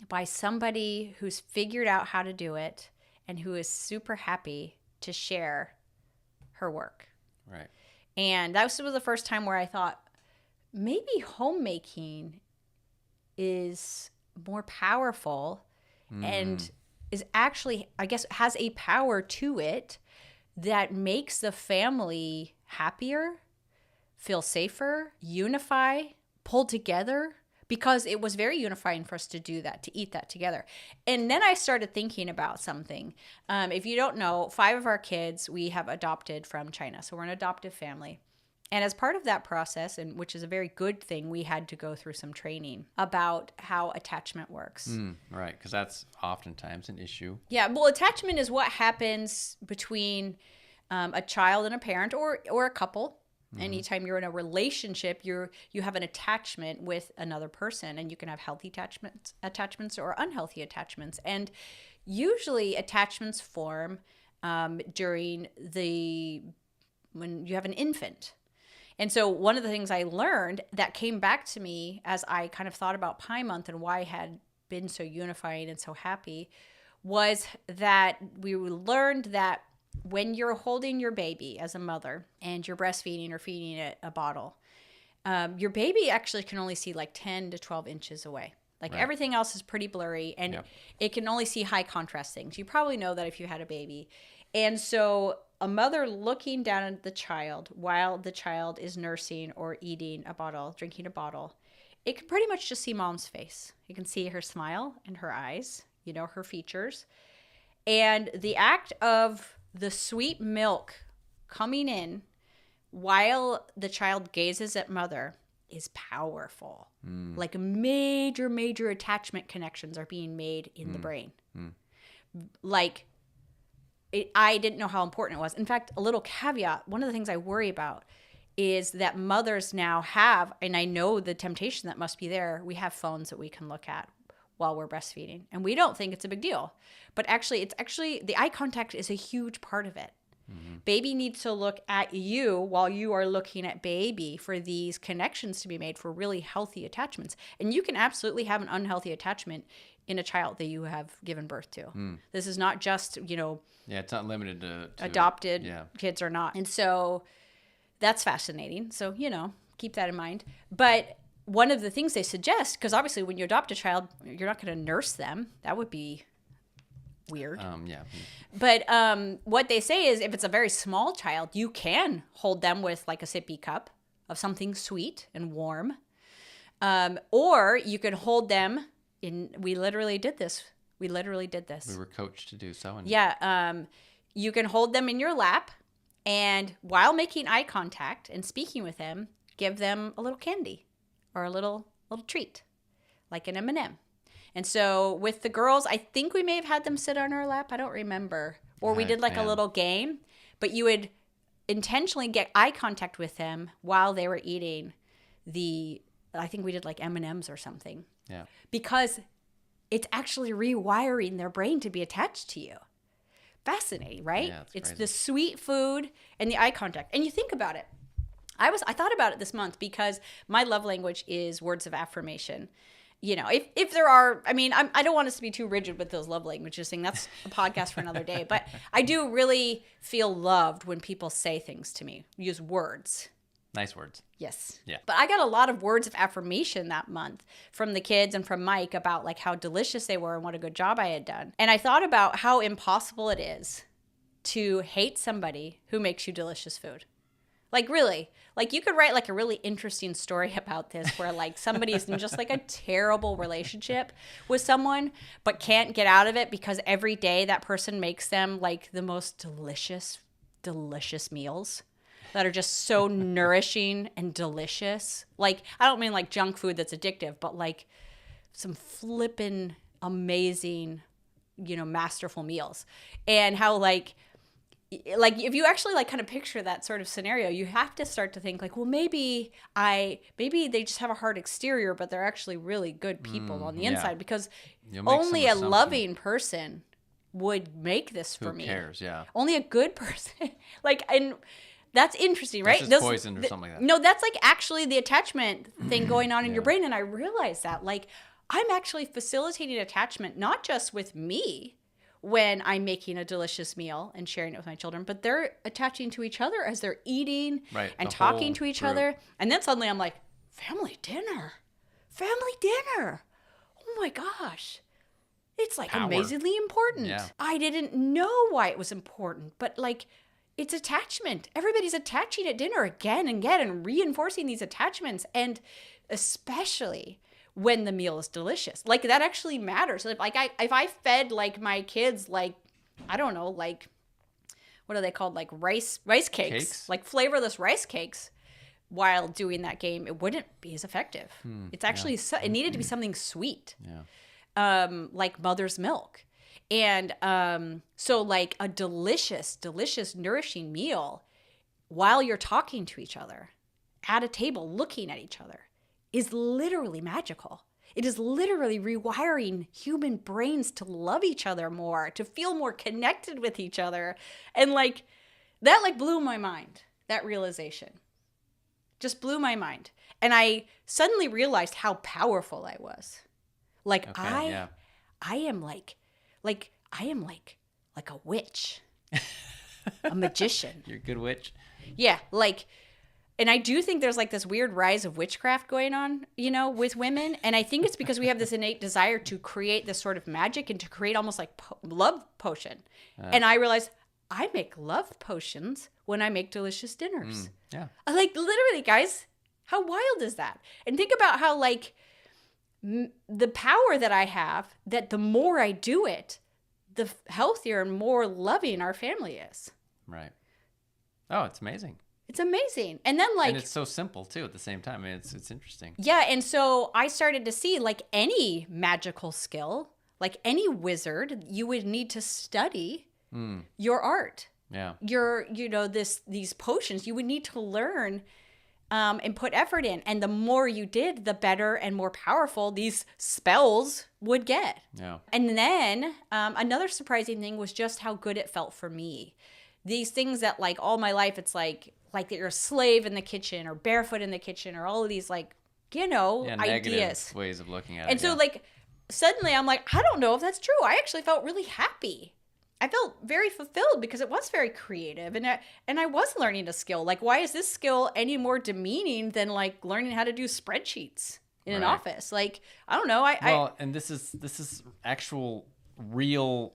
by somebody who's figured out how to do it and who is super happy to share her work. Right. And that was the first time where I thought, maybe homemaking is more powerful and is actually, I guess, has a power to it that makes the family happier, feel safer, unify, pull together, because it was very unifying for us to do that, to eat that together. And then I started thinking about something. If you don't know, 5 of our kids we have adopted from China. So we're an adoptive family. And as part of that process, and which is a very good thing, we had to go through some training about how attachment works. Right, because that's oftentimes an issue. Yeah, well, attachment is what happens between a child and a parent, or a couple. Anytime you're in a relationship, you have an attachment with another person, and you can have healthy attachments or unhealthy attachments. And usually attachments form during when you have an infant. And so one of the things I learned that came back to me as I kind of thought about Pie Month and why I had been so unifying and so happy was that we learned that when you're holding your baby as a mother and you're breastfeeding or feeding it a bottle, your baby actually can only see like 10 to 12 inches away. Like Right. Everything else is pretty blurry, and it can only see high contrast things. You probably know that if you had a baby. And so a mother looking down at the child while the child is nursing or eating a bottle, drinking a bottle, it can pretty much just see mom's face. You can see her smile and her eyes, you know, her features. And the act of the sweet milk coming in while the child gazes at mother is powerful. Like major attachment connections are being made in the brain. Like, I didn't know how important it was. In fact, a little caveat, one of the things I worry about is that mothers now have, and I know the temptation that must be there, we have phones that we can look at while we're breastfeeding. And we don't think it's a big deal. But actually, the eye contact is a huge part of it. Baby needs to look at you while you are looking at baby for these connections to be made for really healthy attachments. And you can absolutely have an unhealthy attachment in a child that you have given birth to. This is not just, you know, Yeah, it's not limited to adopted kids or not. And so that's fascinating. So, you know, keep that in mind. But one of the things they suggest, because obviously when you adopt a child, you're not going to nurse them. That would be weird. But what they say is if it's a very small child, you can hold them with like a sippy cup of something sweet and warm. Or you can hold them in, we literally did this. We were coached to do so. And you can hold them in your lap, and while making eye contact and speaking with them, give them a little candy or a little treat, like an M&M. And so with the girls, I think we may have had them sit on our lap. I don't remember. Or we did like a little game, but you would intentionally get eye contact with them while they were eating I think we did like M&Ms or something. Yeah. Because it's actually rewiring their brain to be attached to you. Fascinating, right? Yeah, it's crazy. the sweet food and the eye contact. And you think about it. I thought about it this month because my love language is words of affirmation. You know, if there are, I mean, I don't want us to be too rigid with those love languages thing. That's a podcast for another day. But I do really feel loved when people say things to me, use words. Nice words. Yes. Yeah. But I got a lot of words of affirmation that month from the kids and from Mike about like how delicious they were and what a good job I had done. And I thought about how impossible it is to hate somebody who makes you delicious food. Like really, like you could write like a really interesting story about this where like somebody's in just like a terrible relationship with someone but can't get out of it because every day that person makes them like the most delicious meals that are just so nourishing and delicious. Like I don't mean like junk food that's addictive, but like some flippin' amazing, masterful meals. And how like if you actually like kind of picture that sort of scenario, you have to start to think like, well, maybe they just have a hard exterior, but they're actually really good people on the inside because only a loving person would make this for me. Who cares? Yeah. Only a good person. And that's interesting, right? That's just poisoned or something like that. No, that's like actually the attachment thing going on in your brain. And I realized that like I'm actually facilitating attachment, not just with me, when I'm making a delicious meal and sharing it with my children, but they're attaching to each other as they're eating and talking to each other. And then suddenly I'm like, family dinner. Oh my gosh. It's like amazingly important. Yeah. I didn't know why it was important, but like it's attachment. Everybody's attaching at dinner again and again and reinforcing these attachments. And especially when the meal is delicious. Like that actually matters. If I fed like my kids like I don't know, like what are they called? Like rice cakes, like flavorless rice cakes while doing that game, it wouldn't be as effective. It's actually it needed to be something sweet. Yeah. Like mother's milk. And so like a delicious nourishing meal while you're talking to each other at a table looking at each other is literally magical. It is literally rewiring human brains to love each other more, to feel more connected with each other. And like that like blew my mind. That realization just blew my mind. And I suddenly realized how powerful I was. Like I am like a witch, a magician. You're a good witch. Yeah, like. And I do think there's like this weird rise of witchcraft going on, with women. And I think it's because we have this innate desire to create this sort of magic and to create almost like love potion. And I realized I make love potions when I make delicious dinners. Yeah. Like literally, guys, how wild is that? And think about how like the power that I have, that the more I do it, the healthier and more loving our family is. Right. Oh, it's amazing. It's amazing. And then like... And it's so simple too at the same time. I mean, it's interesting. Yeah. And so I started to see like any magical skill, like any wizard, you would need to study your art. Yeah. These potions, you would need to learn and put effort in. And the more you did, the better and more powerful these spells would get. Yeah. And then another surprising thing was just how good it felt for me. These things that like all my life, it's like that you're a slave in the kitchen or barefoot in the kitchen or all of these like, ideas. Negative ways of looking at it. And so like suddenly I'm like, I don't know if that's true. I actually felt really happy. I felt very fulfilled because it was very creative and I was learning a skill. Like, why is this skill any more demeaning than like learning how to do spreadsheets in an office? Like, I don't know. And this is actual real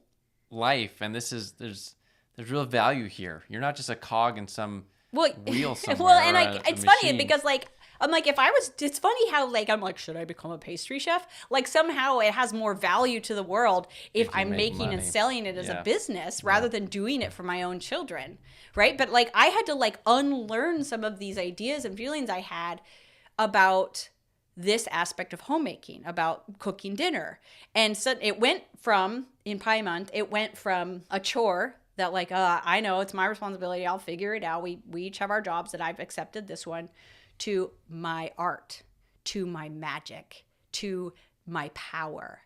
life, and there's real value here. You're not just a cog in some wheel somewhere. Well, and it's funny because like I'm like, it's funny how like I'm like, should I become a pastry chef? Like somehow it has more value to the world if I'm making money and selling it as a business rather than doing it for my own children, right? But like I had to like unlearn some of these ideas and feelings I had about this aspect of homemaking, about cooking dinner. And so it went from, in Pie Month, it went from a chore that like, I know it's my responsibility. I'll figure it out. We each have our jobs that I've accepted this one, to my art, to my magic, to my power,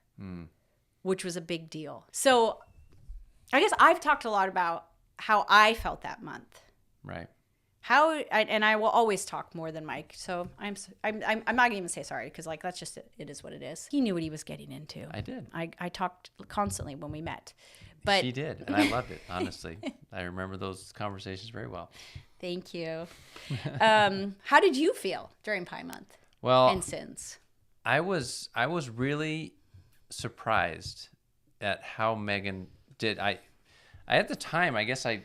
which was a big deal. So I guess I've talked a lot about how I felt that month. Right. And I will always talk more than Mike. So I'm not gonna even say sorry because like that's just it is what it is. He knew what he was getting into. I did. I talked constantly when we met. But she did, and I loved it, honestly. I remember those conversations very well. Thank you. How did you feel during Pie Month Well, and since? I was really surprised at how Megan did. I at the time, I guess I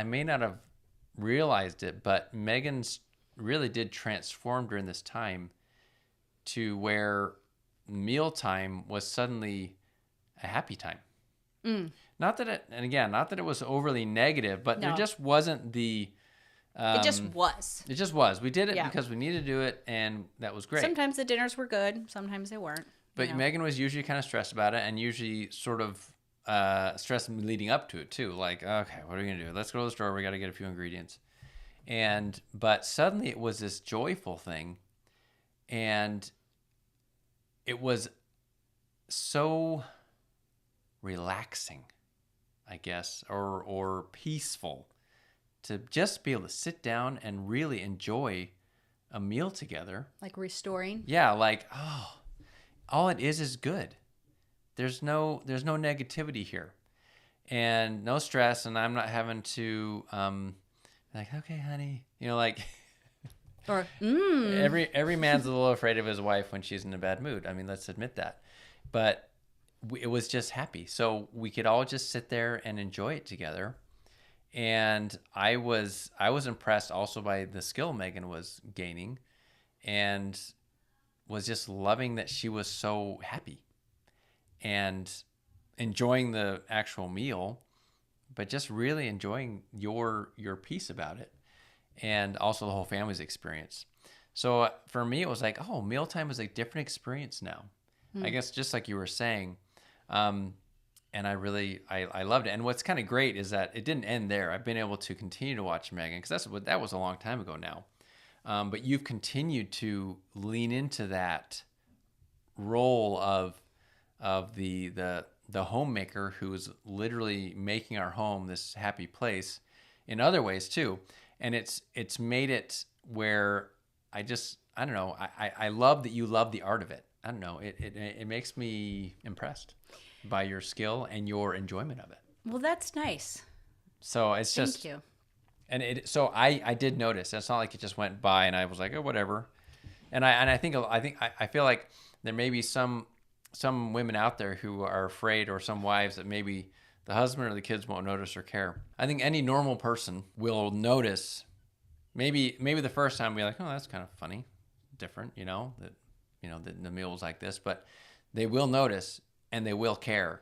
may not have realized it, but Megan's really did transform during this time to where mealtime was suddenly a happy time. Not that it, and again, not that it was overly negative, but there No, just wasn't the. it just was. It just was. We did it Yeah. because we needed to do it, and that was great. Sometimes the dinners were good. Sometimes they weren't. But Megan was usually kind of stressed about it, and usually sort of stressed leading up to it too. Like, okay, what are we gonna do? Let's go to the store. We got to get a few ingredients. But suddenly it was this joyful thing, and it was so relaxing, I guess, or peaceful to just be able to sit down and really enjoy a meal together. Like restoring. Yeah, like, oh, all it is good. There's no negativity here, and no stress, and I'm not having to like, okay, honey, like Or, every man's a little afraid of his wife when she's in a bad mood. I mean, let's admit that. But it was just happy, so we could all just sit there and enjoy it together. And I was impressed also by the skill Megan was gaining, and was just loving that she was so happy and enjoying the actual meal, but just really enjoying your piece about it, and also the whole family's experience. So for me, it was like, oh, mealtime is a different experience now. I guess just like you were saying, and I loved it. And what's kind of great is that it didn't end there. I've been able to continue to watch Megan, because that was a long time ago now. But you've continued to lean into that role of the homemaker who's literally making our home this happy place in other ways too. And it's made it where I don't know. I love that you love the art of it. I don't know. It makes me impressed by your skill and your enjoyment of it. well, that's nice. So it's just, Thank you. and so I did notice. It's not like it just went by and I was like, oh, whatever. And I feel like there may be some women out there who are afraid, or some wives that maybe the husband or the kids won't notice or care. I think any normal person will notice. Maybe the first time be like, oh, that's kind of funny, different, that the meal was like this, but they will notice and they will care,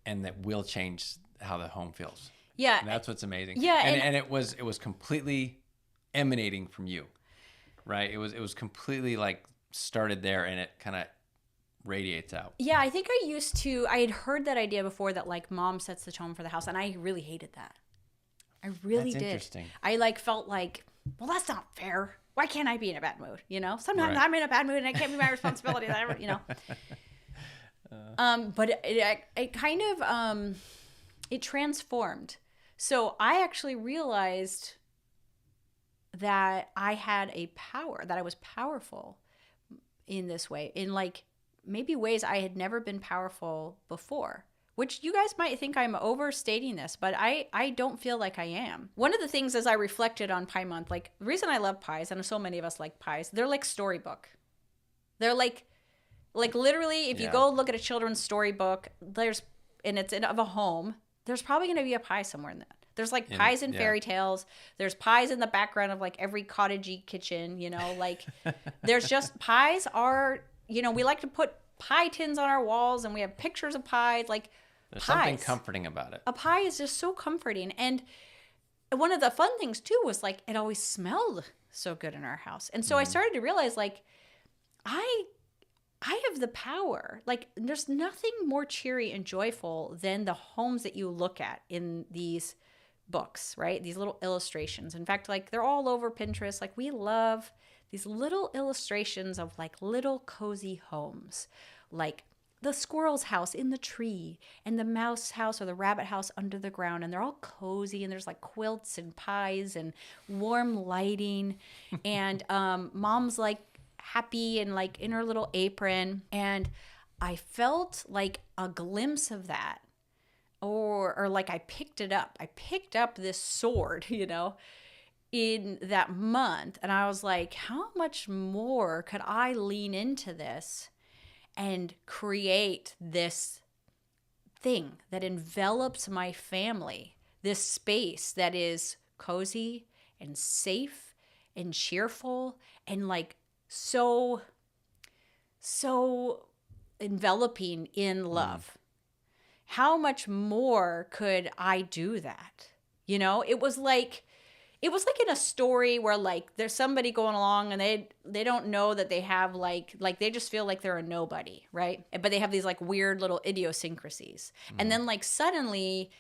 and that will change how the home feels. Yeah. And that's what's amazing. Yeah, And it was completely emanating from you, right? It was completely like started there, and it kind of radiates out. Yeah, I think I had heard that idea before, that like mom sets the tone for the house, and I really hated that. I really That's did. interesting. I like felt like, well, that's not fair. Why can't I be in a bad mood? Sometimes Right. I'm in a bad mood and it can't be my responsibility. But it kind of it transformed. So I actually realized that I had a power, that I was powerful in this way, in like maybe ways I had never been powerful before, which you guys might think I'm overstating this, but I don't feel like I am. One of the things, as I reflected on Pie Month, like the reason I love pies, and so many of us like pies, they're like storybook. They're like literally, if you go look at a children's storybook, and it's of a home, there's probably going to be a pie somewhere in that. There's like pies in fairy tales. There's pies in the background of like every cottagey kitchen, like there's just pies are, we like to put pie tins on our walls, and we have pictures of pies. Like There's pies. something comforting about it. A pie is just so comforting. And one of the fun things too was like it always smelled so good in our house. And so I started to realize like I have the power. Like there's nothing more cheery and joyful than the homes that you look at in these books, right? These little illustrations. In fact, like they're all over Pinterest. Like we love these little illustrations of like little cozy homes, like the squirrel's house in the tree and the mouse house or the rabbit house under the ground. And they're all cozy, and there's like quilts and pies and warm lighting. And mom's like happy and like in her little apron. And I felt like a glimpse of that. Or like I picked it up. I picked up this sword, in that month. And I was like, how much more could I lean into this and create this thing that envelops my family, this space that is cozy and safe and cheerful and like so enveloping in love. How much more could I do that? You know, it was like in a story where like there's somebody going along and they don't know that they have like they just feel like they're a nobody, right? But they have these like weird little idiosyncrasies. And then like suddenly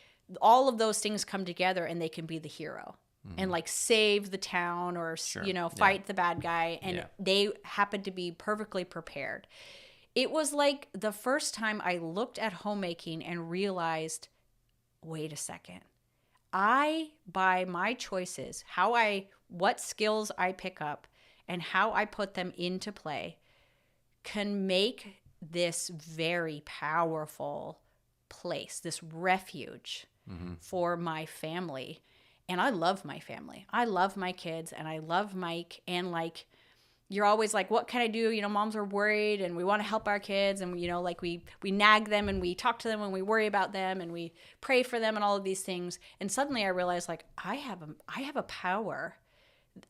all of those things come together and they can be the hero. And like save the town or you know, fight the bad guy, and they happen to be perfectly prepared. It was like the first time I looked at homemaking and realized, wait a second. By my choices, what skills I pick up and how I put them into play can make this very powerful place, this refuge for my family. And I love my family. I love my kids and I love Mike. And like, you're always like, what can I do? You know, moms are worried and we want to help our kids. And, you know, like we nag them and we talk to them and we worry about them and we pray for them and all of these things. And suddenly I realized like, I have a power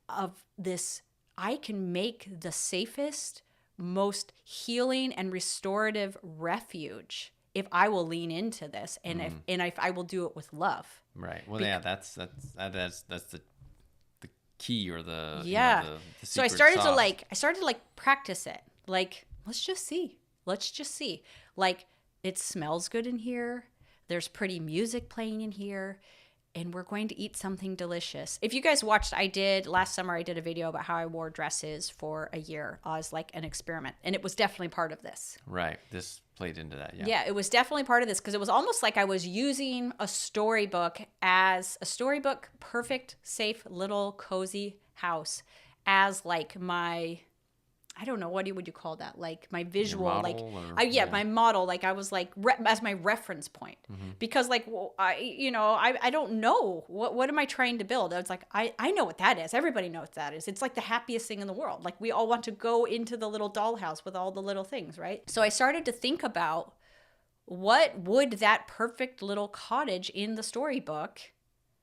of this. I can make the safest, most healing and restorative refuge if I will lean into this and if I will do it with love. Right. Well, yeah, that's the key or the yeah. You know, the so I secret started to practice it. Like, let's just see. Like, it smells good in here. There's pretty music playing in here. And we're going to eat something delicious. If you guys watched, last summer, I did a video about how I wore dresses for a year as like an experiment. And it was definitely part of this. Right. This played into that. Yeah. Yeah, it was definitely part of this because it was almost like I was using a storybook as a storybook, perfect, safe, little cozy house as like my, I don't know, what would you call that? Like my visual, my model. Like I was like as my reference point because like I don't know what am I trying to build? I was like I know what that is. Everybody knows what that is. It's like the happiest thing in the world. Like we all want to go into the little dollhouse with all the little things, right? So I started to think about what would that perfect little cottage in the storybook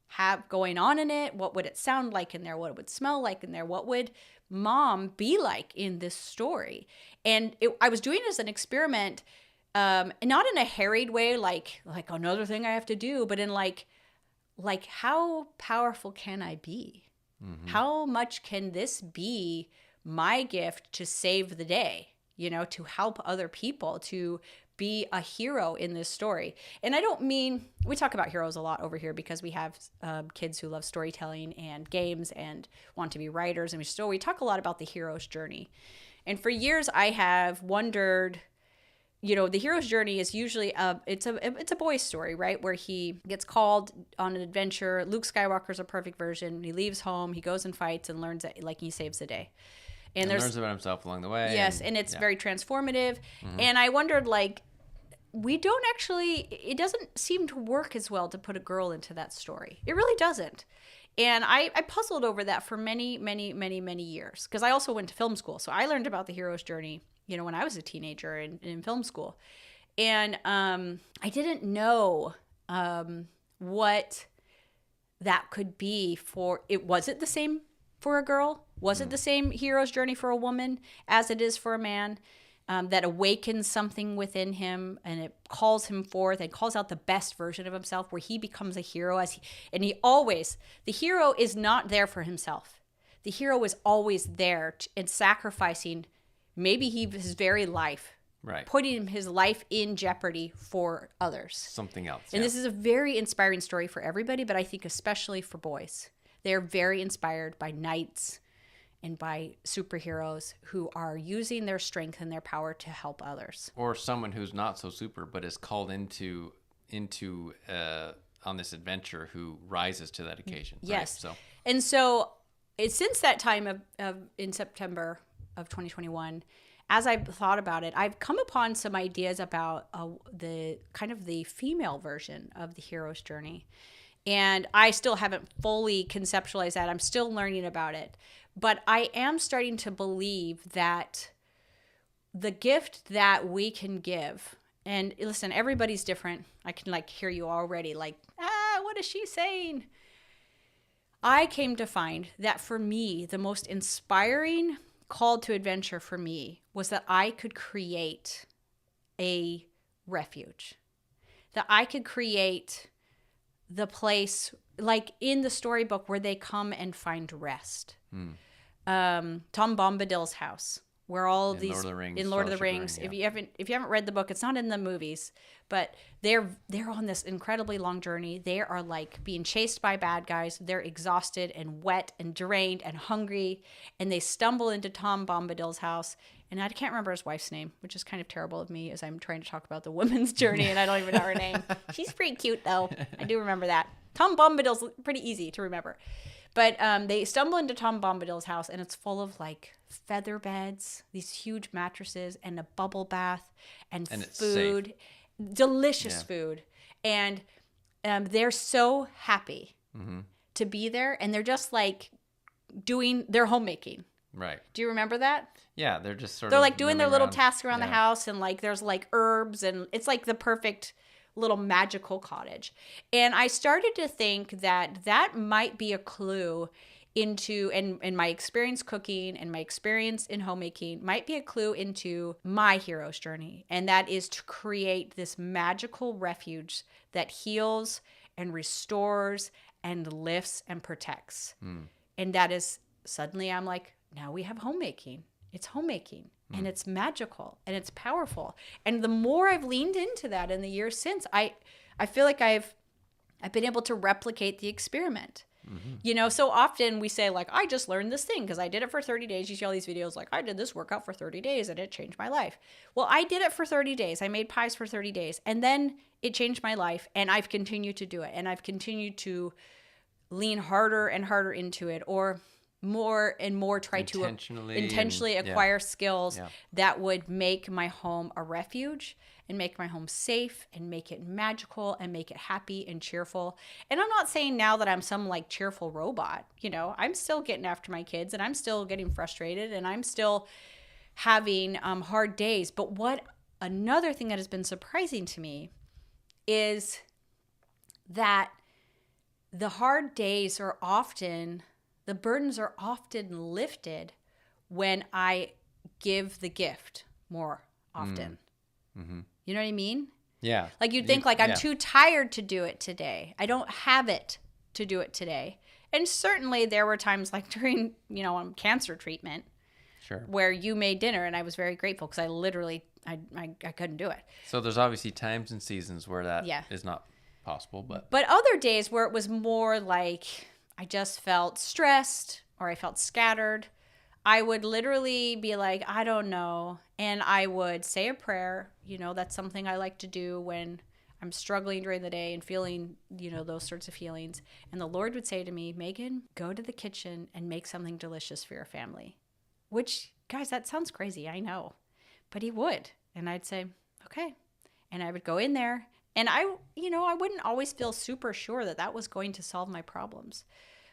have going on in it? What would it sound like in there? What it would smell like in there? What would mom be like in this story? And I was doing it as an experiment, not in a harried way, like another thing I have to do, but in like how powerful can I be? How much can this be my gift to save the day? You know, to help other people, to be a hero in this story. And I don't mean, we talk about heroes a lot over here because we have kids who love storytelling and games and want to be writers. And we talk a lot about the hero's journey. And for years I have wondered, you know, the hero's journey is usually it's a boy's story, right? Where he gets called on an adventure. Luke Skywalker's a perfect version. He leaves home, he goes and fights and learns that like he saves the day. And learns about himself along the way. Yes, and it's very transformative. And I wondered, like, it doesn't seem to work as well to put a girl into that story. It really doesn't. And I puzzled over that for many, many, many, many years. Because I also went to film school. So I learned about the hero's journey, you know, when I was a teenager in film school. And I didn't know what that could be for it. Was it the same for a girl? Was it the same hero's journey for a woman as it is for a man? That awakens something within him and it calls him forth and calls out the best version of himself where he becomes a hero the hero is not there for himself. The hero is always there and sacrificing maybe his very life, right? Putting his life in jeopardy for others. Something else. And this is a very inspiring story for everybody, but I think especially for boys. They're very inspired by knights and by superheroes who are using their strength and their power to help others. Or someone who's not so super, but is called into on this adventure who rises to that occasion. Yes. Right? And so since that time in September of 2021, as I've thought about it, I've come upon some ideas about the kind of the female version of the hero's journey. And I still haven't fully conceptualized that. I'm still learning about it. But I am starting to believe that the gift that we can give, and listen, everybody's different. I can like hear you already like, what is she saying? I came to find that for me, the most inspiring call to adventure for me was that I could create a refuge, that I could create the place like in the storybook where they come and find rest. Tom Bombadil's house, where all of In these Lord of the Rings, in Lord of the Fellowship of the Rings. Ring, If you haven't read the book, it's not in the movies, but they're on this incredibly long journey. They are like being chased by bad guys. They're exhausted and wet and drained and hungry, and they stumble into Tom Bombadil's house. And I can't remember his wife's name, which is kind of terrible of me as I'm trying to talk about the woman's journey and I don't even know her name. She's pretty cute though. I do remember that. Tom Bombadil's pretty easy to remember. But they stumble into Tom Bombadil's house, and it's full of like feather beds, these huge mattresses, and a bubble bath, and food, delicious food. And they're so happy to be there, and they're just like doing their homemaking. Right. Do you remember that? Yeah, they're just they're like doing their little tasks around the house, and like there's like herbs, and it's like the perfect little magical cottage. And I started to think that that might be a clue into, and my experience cooking and my experience in homemaking might be a clue into my hero's journey. And that is to create this magical refuge that heals and restores and lifts and protects. And that is suddenly I'm like, now we have homemaking. It's homemaking. And it's magical and it's powerful. And the more I've leaned into that in the years since, I feel like I've been able to replicate the experiment. You know, so often we say like, I just learned this thing because I did it for 30 days. You see all these videos like, I did this workout for 30 days and it changed my life. Well, I did it for 30 days. I made pies for 30 days and then it changed my life, and I've continued to do it, and I've continued to lean harder and harder into it, or more and more try to intentionally acquire skills that would make my home a refuge and make my home safe and make it magical and make it happy and cheerful. And I'm not saying now that I'm some like cheerful robot, you know, I'm still getting after my kids and I'm still getting frustrated and I'm still having hard days. But what another thing that has been surprising to me is that the hard days are often, the burdens are often lifted when I give the gift more often. You know what I mean? Yeah. Like you'd think like I'm too tired to do it today. I don't have it to do it today. And certainly there were times like during, you know, cancer treatment where you made dinner and I was very grateful because I literally, I couldn't do it. So there's obviously times and seasons where that is not possible. But other days where it was more like I just felt stressed or I felt scattered, I would literally be like, I don't know. And I would say a prayer. You know, that's something I like to do when I'm struggling during the day and feeling, you know, those sorts of feelings. And the Lord would say to me, Megan, go to the kitchen and make something delicious for your family. Which, guys, that sounds crazy. I know. But he would. And I'd say, okay. And I would go in there. And I wouldn't always feel super sure that that was going to solve my problems.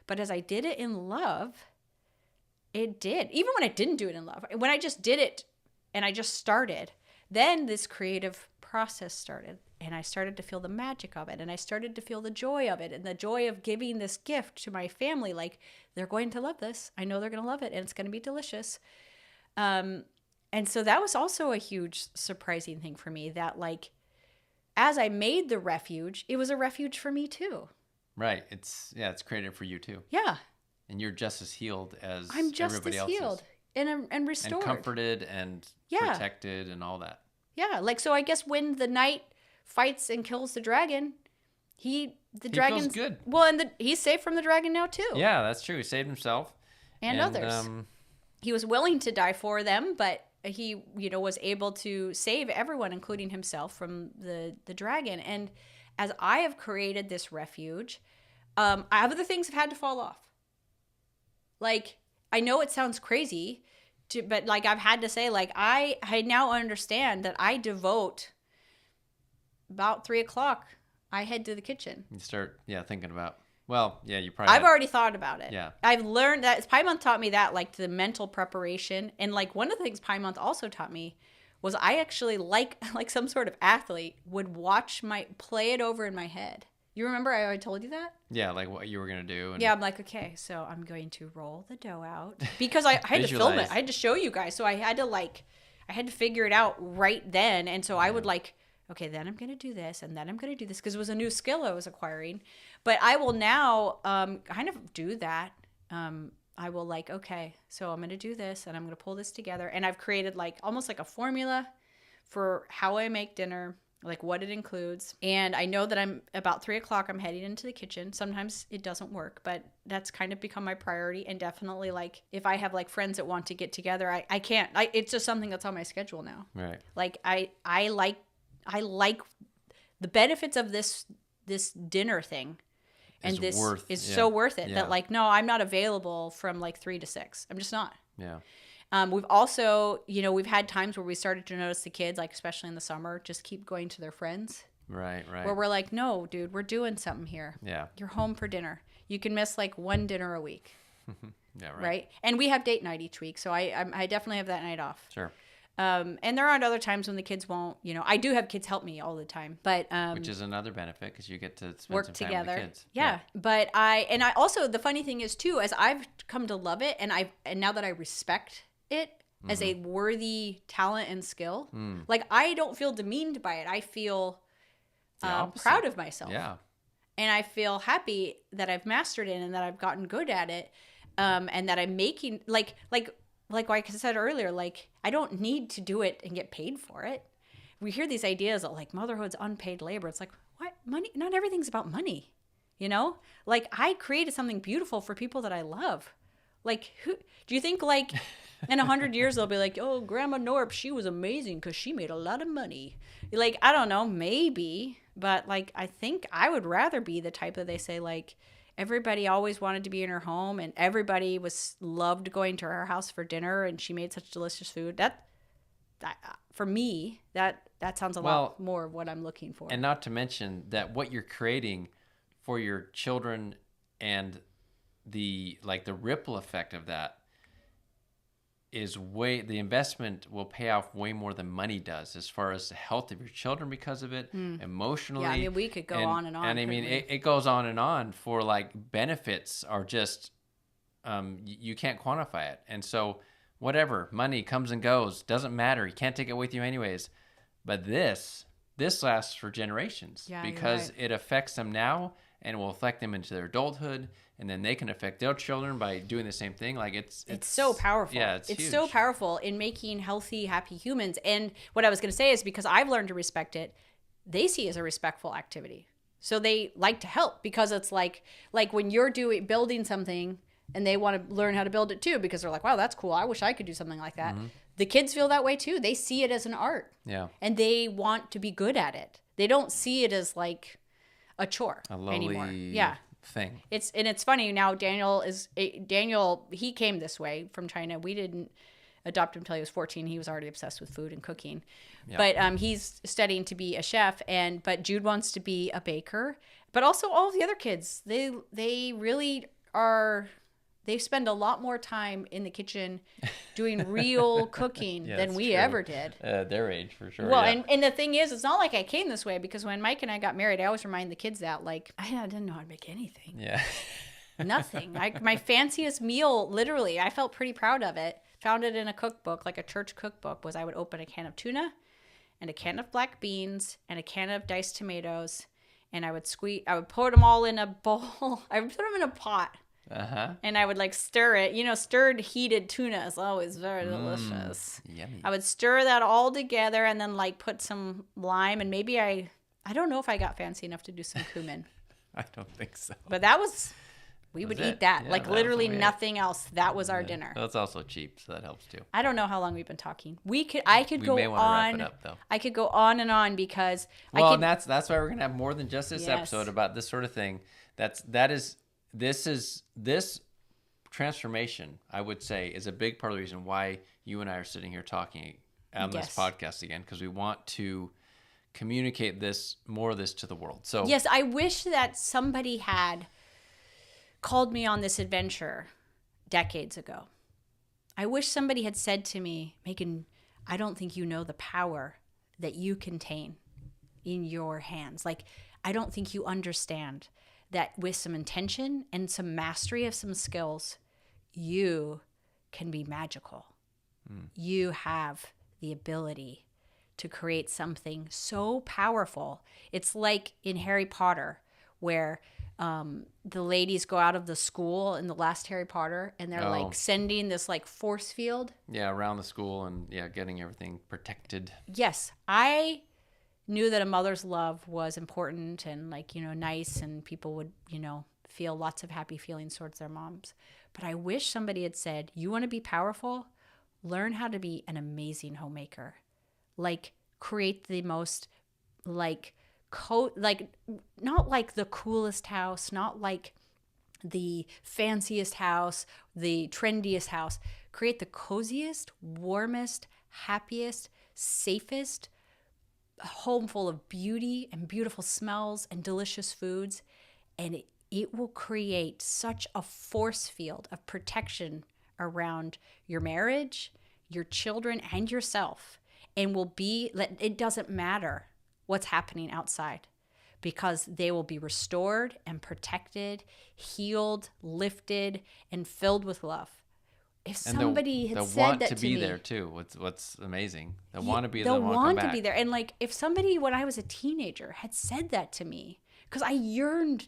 But as I did it in love, it did. Even when I didn't do it in love, when I just did it and I just started, then this creative process started. And I started to feel the magic of it. And I started to feel the joy of it and the joy of giving this gift to my family. Like, they're going to love this. I know they're going to love it and it's going to be delicious. And so that was also a huge surprising thing for me, that like, as I made the refuge, it was a refuge for me too. Right. It's created for you too. Yeah. And you're just as healed as I'm just everybody as else healed and restored. And comforted and protected and all that. Yeah. Like, so I guess when the knight fights and kills the dragon, he dragon's feels good. Well, and he's safe from the dragon now too. Yeah, that's true. He saved himself. And others. He was willing to die for them, but he, you know, was able to save everyone, including himself, from the dragon. And as I have created this refuge, other things have had to fall off. Like, I know it sounds crazy, but like I've had to say, like, I now understand that I devote about 3 o'clock I head to the kitchen. You start, thinking about, well, yeah, you probably. I've already thought about it. Yeah. I've learned that Pie Month taught me that, like the mental preparation. And like one of the things Pie Month also taught me was I actually like some sort of athlete would play it over in my head. You remember I already told you that? Yeah, like what you were going to do. And yeah, I'm like, okay, so I'm going to roll the dough out. Because I had to film it. I had to show you guys. So I had to figure it out right then. And so I would like, okay, then I'm going to do this. And then I'm going to do this. Because it was a new skill I was acquiring. But I will now kind of do that. I will like, okay, so I'm going to do this. And I'm going to pull this together. And I've created like almost like a formula for how I make dinner, like what it includes. And I know that I'm about 3:00, I'm heading into the kitchen. Sometimes it doesn't work, but that's kind of become my priority. And definitely like if I have like friends that want to get together, I can't, it's just something that's on my schedule now. Right. Like I like the benefits of this dinner thing. And this is so worth it that like, no, I'm not available from like 3 to 6. I'm just not. Yeah. We've also, we've had times where we started to notice the kids, like especially in the summer, just keep going to their friends. Right. Where we're like, no, dude, we're doing something here. Yeah. You're home for dinner. You can miss like one dinner a week. Yeah, right. And we have date night each week. So I definitely have that night off. Sure. And there aren't other times when the kids won't, I do have kids help me all the time, but, which is another benefit because you get to spend work some time together. with the kids. Yeah. But I also, the funny thing is too, as I've come to love it and now that I respect it as a worthy talent and skill, like I don't feel demeaned by it. I feel proud of myself. Yeah. And I feel happy that I've mastered it and that I've gotten good at it. And that I'm making like I said earlier, like I don't need to do it and get paid for it. We hear these ideas of like motherhood's unpaid labor. It's like, what? Money? Not everything's about money, Like I created something beautiful for people that I love. Like who do you think like in 100 years they'll be like, oh, Grandma Norp, she was amazing because she made a lot of money. Like, I don't know, maybe. But like I think I would rather be the type that they say like, everybody always wanted to be in her home and everybody loved going to her house for dinner and she made such delicious food. That for me, that sounds a lot more of what I'm looking for. And not to mention that what you're creating for your children and the ripple effect of that is the investment will pay off way more than money does as far as the health of your children because of it, emotionally. Yeah, I mean, we could go on and on. And I mean, it goes on and on for like benefits are just, you can't quantify it. And so whatever, money comes and goes, doesn't matter. You can't take it with you anyways. But this lasts for generations because it affects them now and will affect them into their adulthood. And then they can affect their children by doing the same thing. Like it's so powerful. Yeah, it's huge. So powerful in making healthy, happy humans. And what I was going to say is because I've learned to respect it, they see it as a respectful activity. So they like to help because it's like when you're building something and they want to learn how to build it too because they're like, wow, that's cool. I wish I could do something like that. Mm-hmm. The kids feel that way too. They see it as an art. Yeah. And they want to be good at it. They don't see it as like a chore anymore. Yeah. Thing. It's funny now. Daniel, he came this way from China. We didn't adopt him until he was 14. He was already obsessed with food and cooking. Yeah. But he's studying to be a chef but Jude wants to be a baker. But also all of the other kids, they really are. They spend a lot more time in the kitchen doing real cooking than we ever did. Their age, for sure. Well, and the thing is, it's not like I came this way because when Mike and I got married, I always remind the kids that, like, I didn't know how to make anything. Yeah. Nothing. My fanciest meal, literally, I felt pretty proud of it. Found it in a cookbook, like a church cookbook, was I would open a can of tuna and a can of black beans and a can of diced tomatoes. And I would put them all in a bowl. I would put them in a pot. Uh-huh. And I would like stir it. Stirred heated tuna is always very delicious. Yummy. I would stir that all together and then like put some lime and maybe I don't know if I got fancy enough to do some cumin. I don't think so. But we would eat that. Yeah, like literally nothing else. That was our dinner. Well, it's also cheap, so that helps too. I don't know how long we've been talking. I could go may want to wrap it up, though. I could go on and on because and that's why we're gonna have more than just this episode about this sort of thing. This transformation, I would say, is a big part of the reason why you and I are sitting here talking on this podcast again, because we want to communicate more of this to the world. So yes, I wish that somebody had called me on this adventure decades ago. I wish somebody had said to me, Megan, I don't think you know the power that you contain in your hands. Like, I don't think you understand that with some intention and some mastery of some skills, you can be magical. You have the ability to create something so powerful. It's like in Harry Potter, where the ladies go out of the school in the last Harry Potter, and they're like sending this like force field. Yeah, around the school and getting everything protected. Yes, I knew that a mother's love was important and like, nice, and people would, feel lots of happy feelings towards their moms. But I wish somebody had said, you want to be powerful? Learn how to be an amazing homemaker. Like, create the most, like not like the coolest house, not like the fanciest house, the trendiest house. Create the coziest, warmest, happiest, safest home full of beauty and beautiful smells and delicious foods. And it will create such a force field of protection around your marriage, your children, and yourself. And it doesn't matter what's happening outside, because they will be restored and protected, healed, lifted, and filled with love. If somebody had said that to me, they'll want to be there too. What's amazing, they'll want to be there. They'll want to be there. And like, if somebody when I was a teenager had said that to me, because I yearned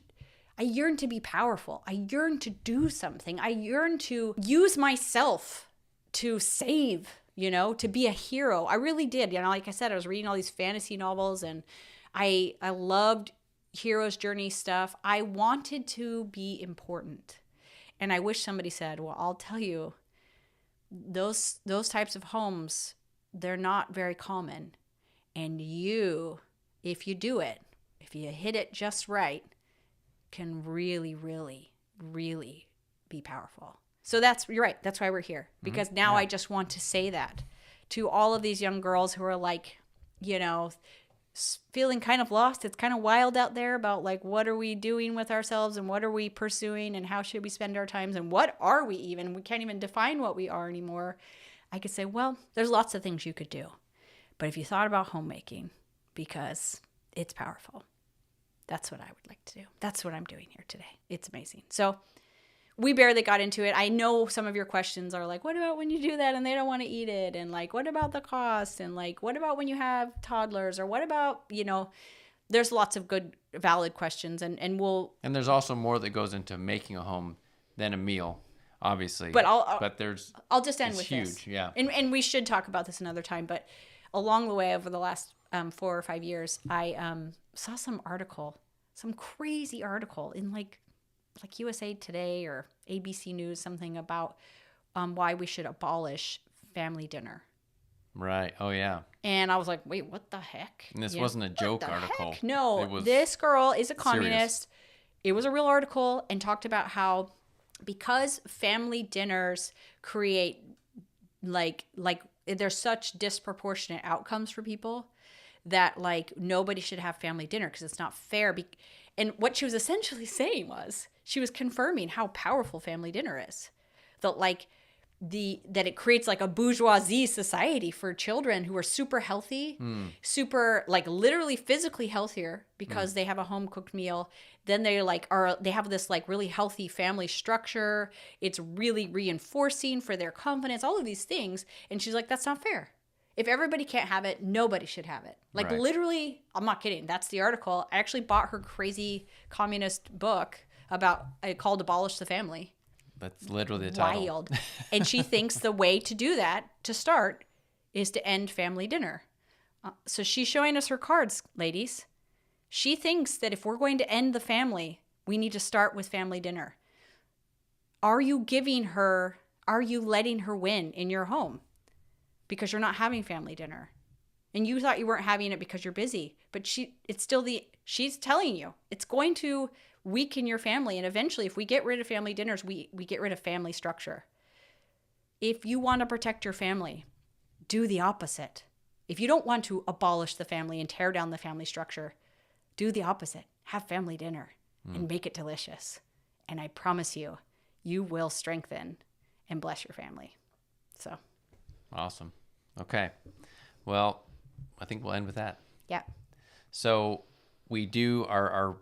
to be powerful. I yearned to do something. I yearned to use myself to save, to be a hero. I really did. Like I said, I was reading all these fantasy novels, and I loved hero's journey stuff. I wanted to be important. And I wish somebody said, well, I'll tell you, those types of homes, they're not very common. And you, if you do it, if you hit it just right, can really, really, really be powerful. So you're right. That's why we're here. Because now I just want to say that to all of these young girls who are like, feeling kind of lost. It's kind of wild out there about like, what are we doing with ourselves, and what are we pursuing, and how should we spend our times, and what are we even? We can't even define what we are anymore. I could say, well, there's lots of things you could do. But if you thought about homemaking, because it's powerful, that's what I would like to do. That's what I'm doing here today. It's amazing. So we barely got into it. I know some of your questions are like, what about when you do that and they don't want to eat it? And like, what about the cost? And like, what about when you have toddlers? Or what about, there's lots of good, valid questions. And there's also more that goes into making a home than a meal, obviously. But I'll just end with huge, this. Yeah. And we should talk about this another time. But along the way, over the last 4 or 5 years, I saw some crazy article in like USA Today or ABC News, something about why we should abolish family dinner. Right. Oh, yeah. And I was like, wait, what the heck? And this wasn't a joke article. Heck? No, this girl is a communist. Serious. It was a real article, and talked about how because family dinners create like there's such disproportionate outcomes for people that like nobody should have family dinner because it's not fair. And what she was essentially saying was she was confirming how powerful family dinner is. That it creates like a bourgeoisie society for children who are super healthy, super like literally physically healthier because they have a home cooked meal. Then they have this like really healthy family structure. It's really reinforcing for their confidence, all of these things. And she's like, that's not fair. If everybody can't have it, nobody should have it. Like Right. Literally, I'm not kidding. That's the article. I actually bought her crazy communist book called Abolish the Family. That's literally the title. Wild. And she thinks the way to do that, to start, is to end family dinner. So she's showing us her cards, ladies. She thinks that if we're going to end the family, we need to start with family dinner. Are you letting her win in your home? Because you're not having family dinner. And you thought you weren't having it because you're busy. But she's telling you it's going to weaken your family. And eventually, if we get rid of family dinners, we get rid of family structure. If you want to protect your family, do the opposite. If you don't want to abolish the family and tear down the family structure, do the opposite. Have family dinner and make it delicious. And I promise you, you will strengthen and bless your family. So Awesome. Okay. Well, I think we'll end with that. yeah. So we do our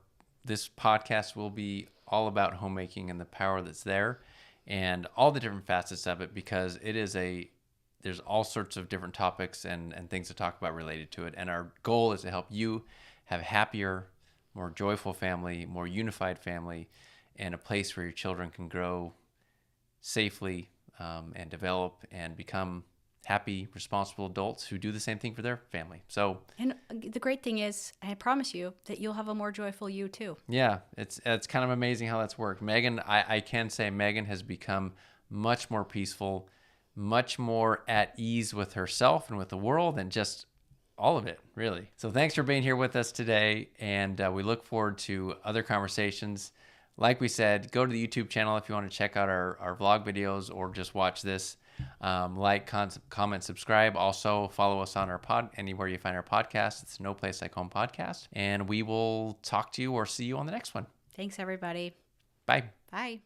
this podcast will be all about homemaking and the power that's there and all the different facets of it, because it is there's all sorts of different topics and things to talk about related to it. And our goal is to help you have a happier, more joyful family, more unified family, and a place where your children can grow safely and develop and become happy, responsible adults who do the same thing for their family. So, And the great thing is, I promise you that you'll have a more joyful you too. yeah, it's kind of amazing how that's worked. Megan, I can say Megan has become much more peaceful, much more at ease with herself and with the world, and just all of it, really. So thanks for being here with us today, and we look forward to other conversations. Like we said, go to the YouTube channel if you want to check out our vlog videos or just watch this. Like, comment, subscribe. Also, follow us on our anywhere you find our podcast. It's No Place Like Home podcast. And we will talk to you or see you on the next one. Thanks, everybody. Bye. Bye.